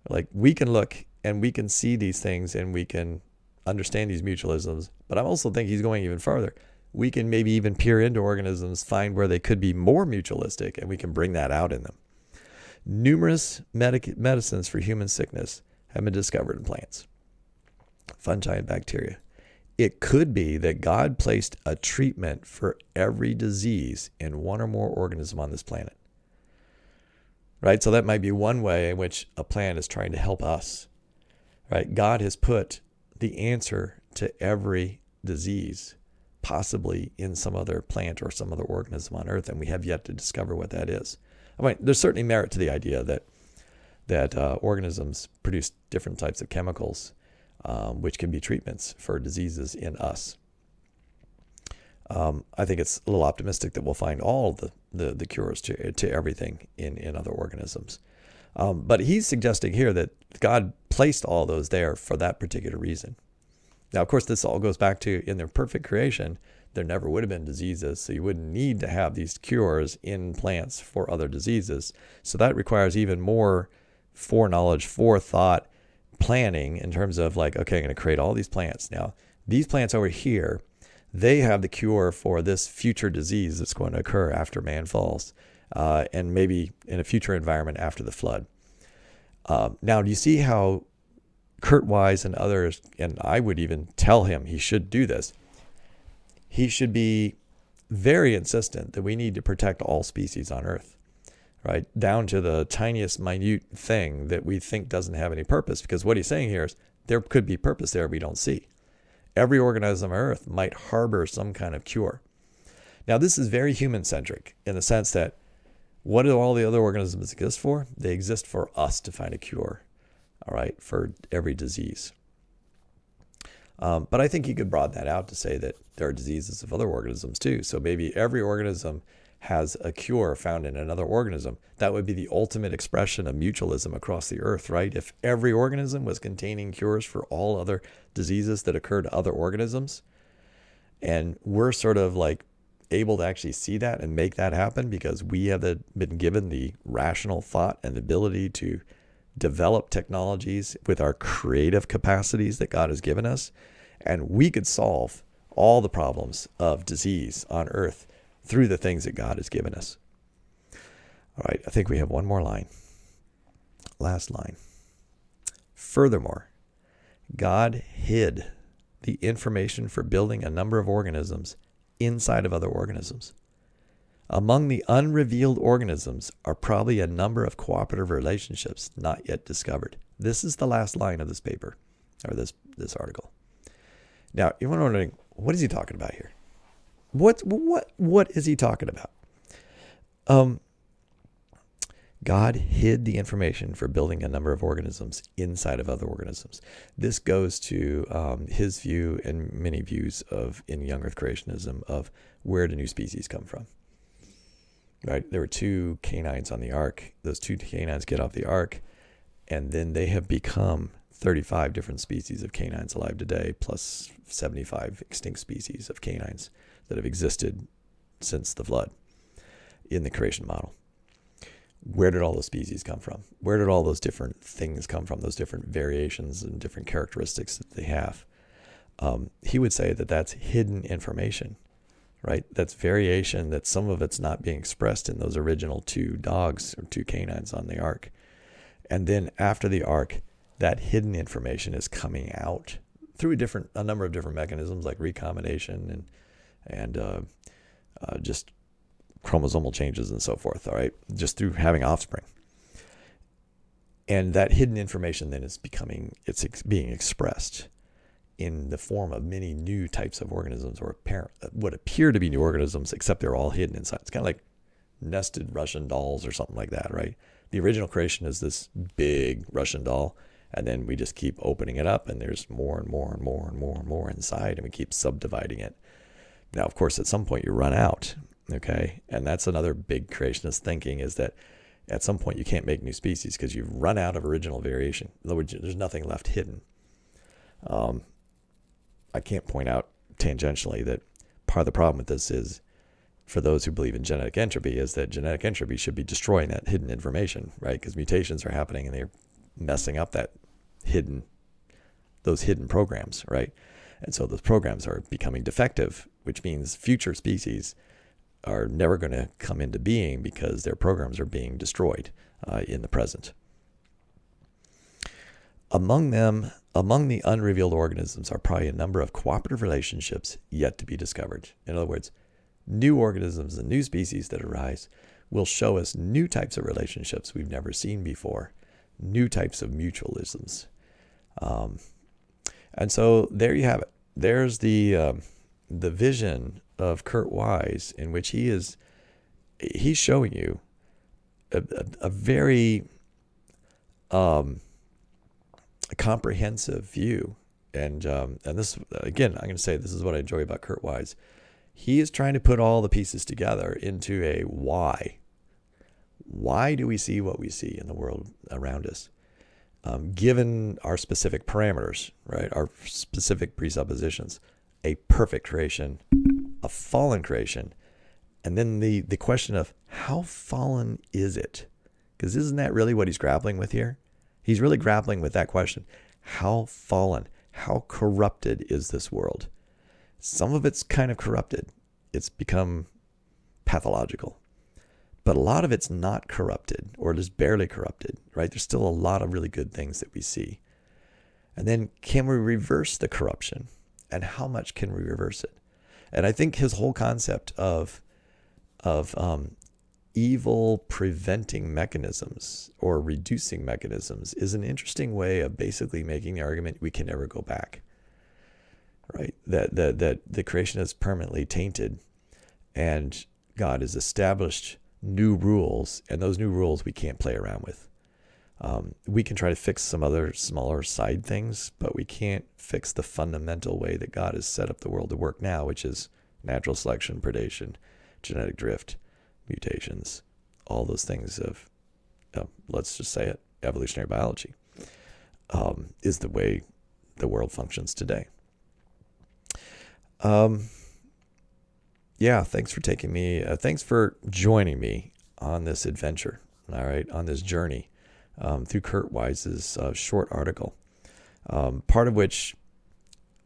Like, we can look and we can see these things and we can understand these mutualisms. But I also think he's going even farther. We can maybe even peer into organisms, find where they could be more mutualistic, and we can bring that out in them. Numerous medicines for human sickness have been discovered in plants, fungi, and bacteria. It could be that God placed a treatment for every disease in one or more organism on this planet. Right? So that might be one way in which a plant is trying to help us. Right? God has put the answer to every disease possibly in some other plant or some other organism on Earth, and we have yet to discover what that is. I mean, there's certainly merit to the idea that organisms produce different types of chemicals, which can be treatments for diseases in us. I think it's a little optimistic that we'll find all the cures to everything in other organisms. But he's suggesting here that God placed all those there for that particular reason. Now, of course, this all goes back to, in their perfect creation, there never would have been diseases, so you wouldn't need to have these cures in plants for other diseases. So that requires even more foreknowledge, forethought, planning in terms of, like, okay, I'm going to create all these plants. Now, these plants over here, they have the cure for this future disease that's going to occur after man falls, and maybe in a future environment after the flood. Now, do you see how Kurt Wise and others, and I would even tell him he should do this, he should be very insistent that we need to protect all species on Earth, right? Down to the tiniest minute thing that we think doesn't have any purpose, because what he's saying here is there could be purpose there we don't see. Every organism on Earth might harbor some kind of cure. Now, this is very human-centric in the sense that what do all the other organisms exist for? They exist for us to find a cure, all right, for every disease. But I think you could broaden that out to say that there are diseases of other organisms too. So maybe every organism has a cure found in another organism. That would be the ultimate expression of mutualism across the earth, right? If every organism was containing cures for all other diseases that occur to other organisms, and we're sort of like able to actually see that and make that happen because we have been given the rational thought and ability to develop technologies with our creative capacities that God has given us, and we could solve all the problems of disease on earth through the things that God has given us. All right, I think we have one more line. Last line. Furthermore, God hid the information for building a number of organisms inside of other organisms. Among the unrevealed organisms are probably a number of cooperative relationships not yet discovered. This is the last line of this paper, or this article. Now, you're wondering, what is he talking about here? What is he talking about? God hid the information for building a number of organisms inside of other organisms. This goes to his view and many views in young Earth creationism of where do new species come from. Right? There were two canines on the ark. Those two canines get off the ark, and then they have become 35 different species of canines alive today, plus 75 extinct species of canines that have existed since the flood in the creation model. Where did all those species come from? Where did all those different things come from, those different variations and different characteristics that they have? He would say that that's hidden information, right? That's variation, that some of it's not being expressed in those original 2 dogs or 2 canines on the ark. And then after the ark, that hidden information is coming out through a number of different mechanisms like recombination and just chromosomal changes and so forth, all right, just through having offspring. And that hidden information then is being expressed in the form of many new types of organisms, or what appear to be new organisms, except they're all hidden inside. It's kind of like nested Russian dolls or something like that, right? The original creation is this big Russian doll, and then we just keep opening it up, and there's more and more and more and more and more inside, and we keep subdividing it. Now, of course, at some point you run out, okay? And that's another big creationist thinking, is that at some point you can't make new species because you've run out of original variation. In other words, there's nothing left hidden. I can't point out tangentially that part of the problem with this is, for those who believe in genetic entropy, is that genetic entropy should be destroying that hidden information, right? Because mutations are happening and they're messing up those hidden programs, right? And so those programs are becoming defective, which means future species are never going to come into being because their programs are being destroyed in the present. Among the unrevealed organisms are probably a number of cooperative relationships yet to be discovered. In other words, new organisms and new species that arise will show us new types of relationships we've never seen before, new types of mutualisms. And so there you have it. There's the vision of Kurt Wise, in which he's showing you a very comprehensive view. And this, again, I'm going to say this is what I enjoy about Kurt Wise. He is trying to put all the pieces together into a why. Why do we see what we see in the world around us? Given our specific parameters, right? Our specific presuppositions, a perfect creation, a fallen creation, and then the question of how fallen is it? Because isn't that really what he's grappling with here? He's really grappling with that question. How fallen, how corrupted is this world? Some of it's kind of corrupted. It's become pathological. But a lot of it's not corrupted, or just barely corrupted, right? There's still a lot of really good things that we see. And then can we reverse the corruption? And how much can we reverse it? And I think his whole concept of evil preventing mechanisms or reducing mechanisms is an interesting way of basically making the argument we can never go back, right? That the creation is permanently tainted, and God has established new rules, and those new rules we can't play around with. We can try to fix some other smaller side things, but we can't fix the fundamental way that God has set up the world to work now, which is natural selection, predation, genetic drift, mutations, all those things of, let's just say it, evolutionary biology, is the way the world functions today. Yeah, thanks for joining me on this adventure, all right, on this journey through Kurt Wise's short article, part of which,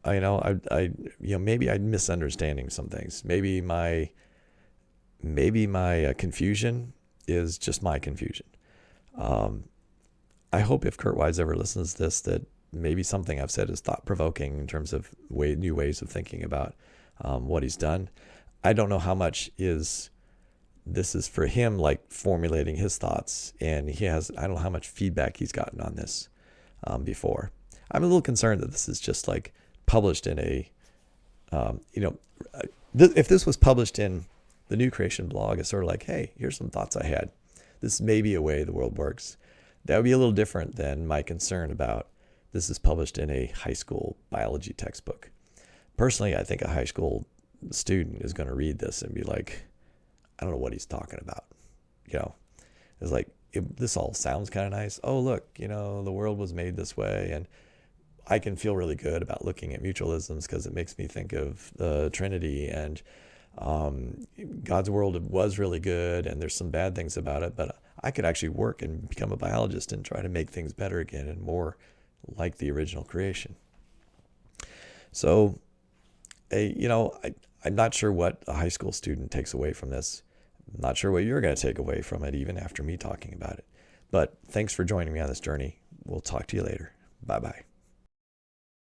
maybe I'm misunderstanding some things. Maybe my confusion is just my confusion. I hope if Kurt Wise ever listens to this, that maybe something I've said is thought-provoking in terms of new ways of thinking about what he's done. I don't know how much this is for him, like formulating his thoughts, and I don't know how much feedback he's gotten on this before. I'm a little concerned that this is just like published in if this was published in the New Creation blog, it's sort of like, hey, here's some thoughts I had. This may be a way the world works. That would be a little different than my concern about this is published in a high school biology textbook. Personally, I think a high school student is going to read this and be like, I don't know what he's talking about. It's like, this all sounds kind of nice. Oh, look, the world was made this way. And I can feel really good about looking at mutualisms because it makes me think of the Trinity, and God's world was really good, and there's some bad things about it, but I could actually work and become a biologist and try to make things better again and more like the original creation. So, I'm not sure what a high school student takes away from this. I'm not sure what you're going to take away from it, even after me talking about it. But thanks for joining me on this journey. We'll talk to you later. Bye-bye.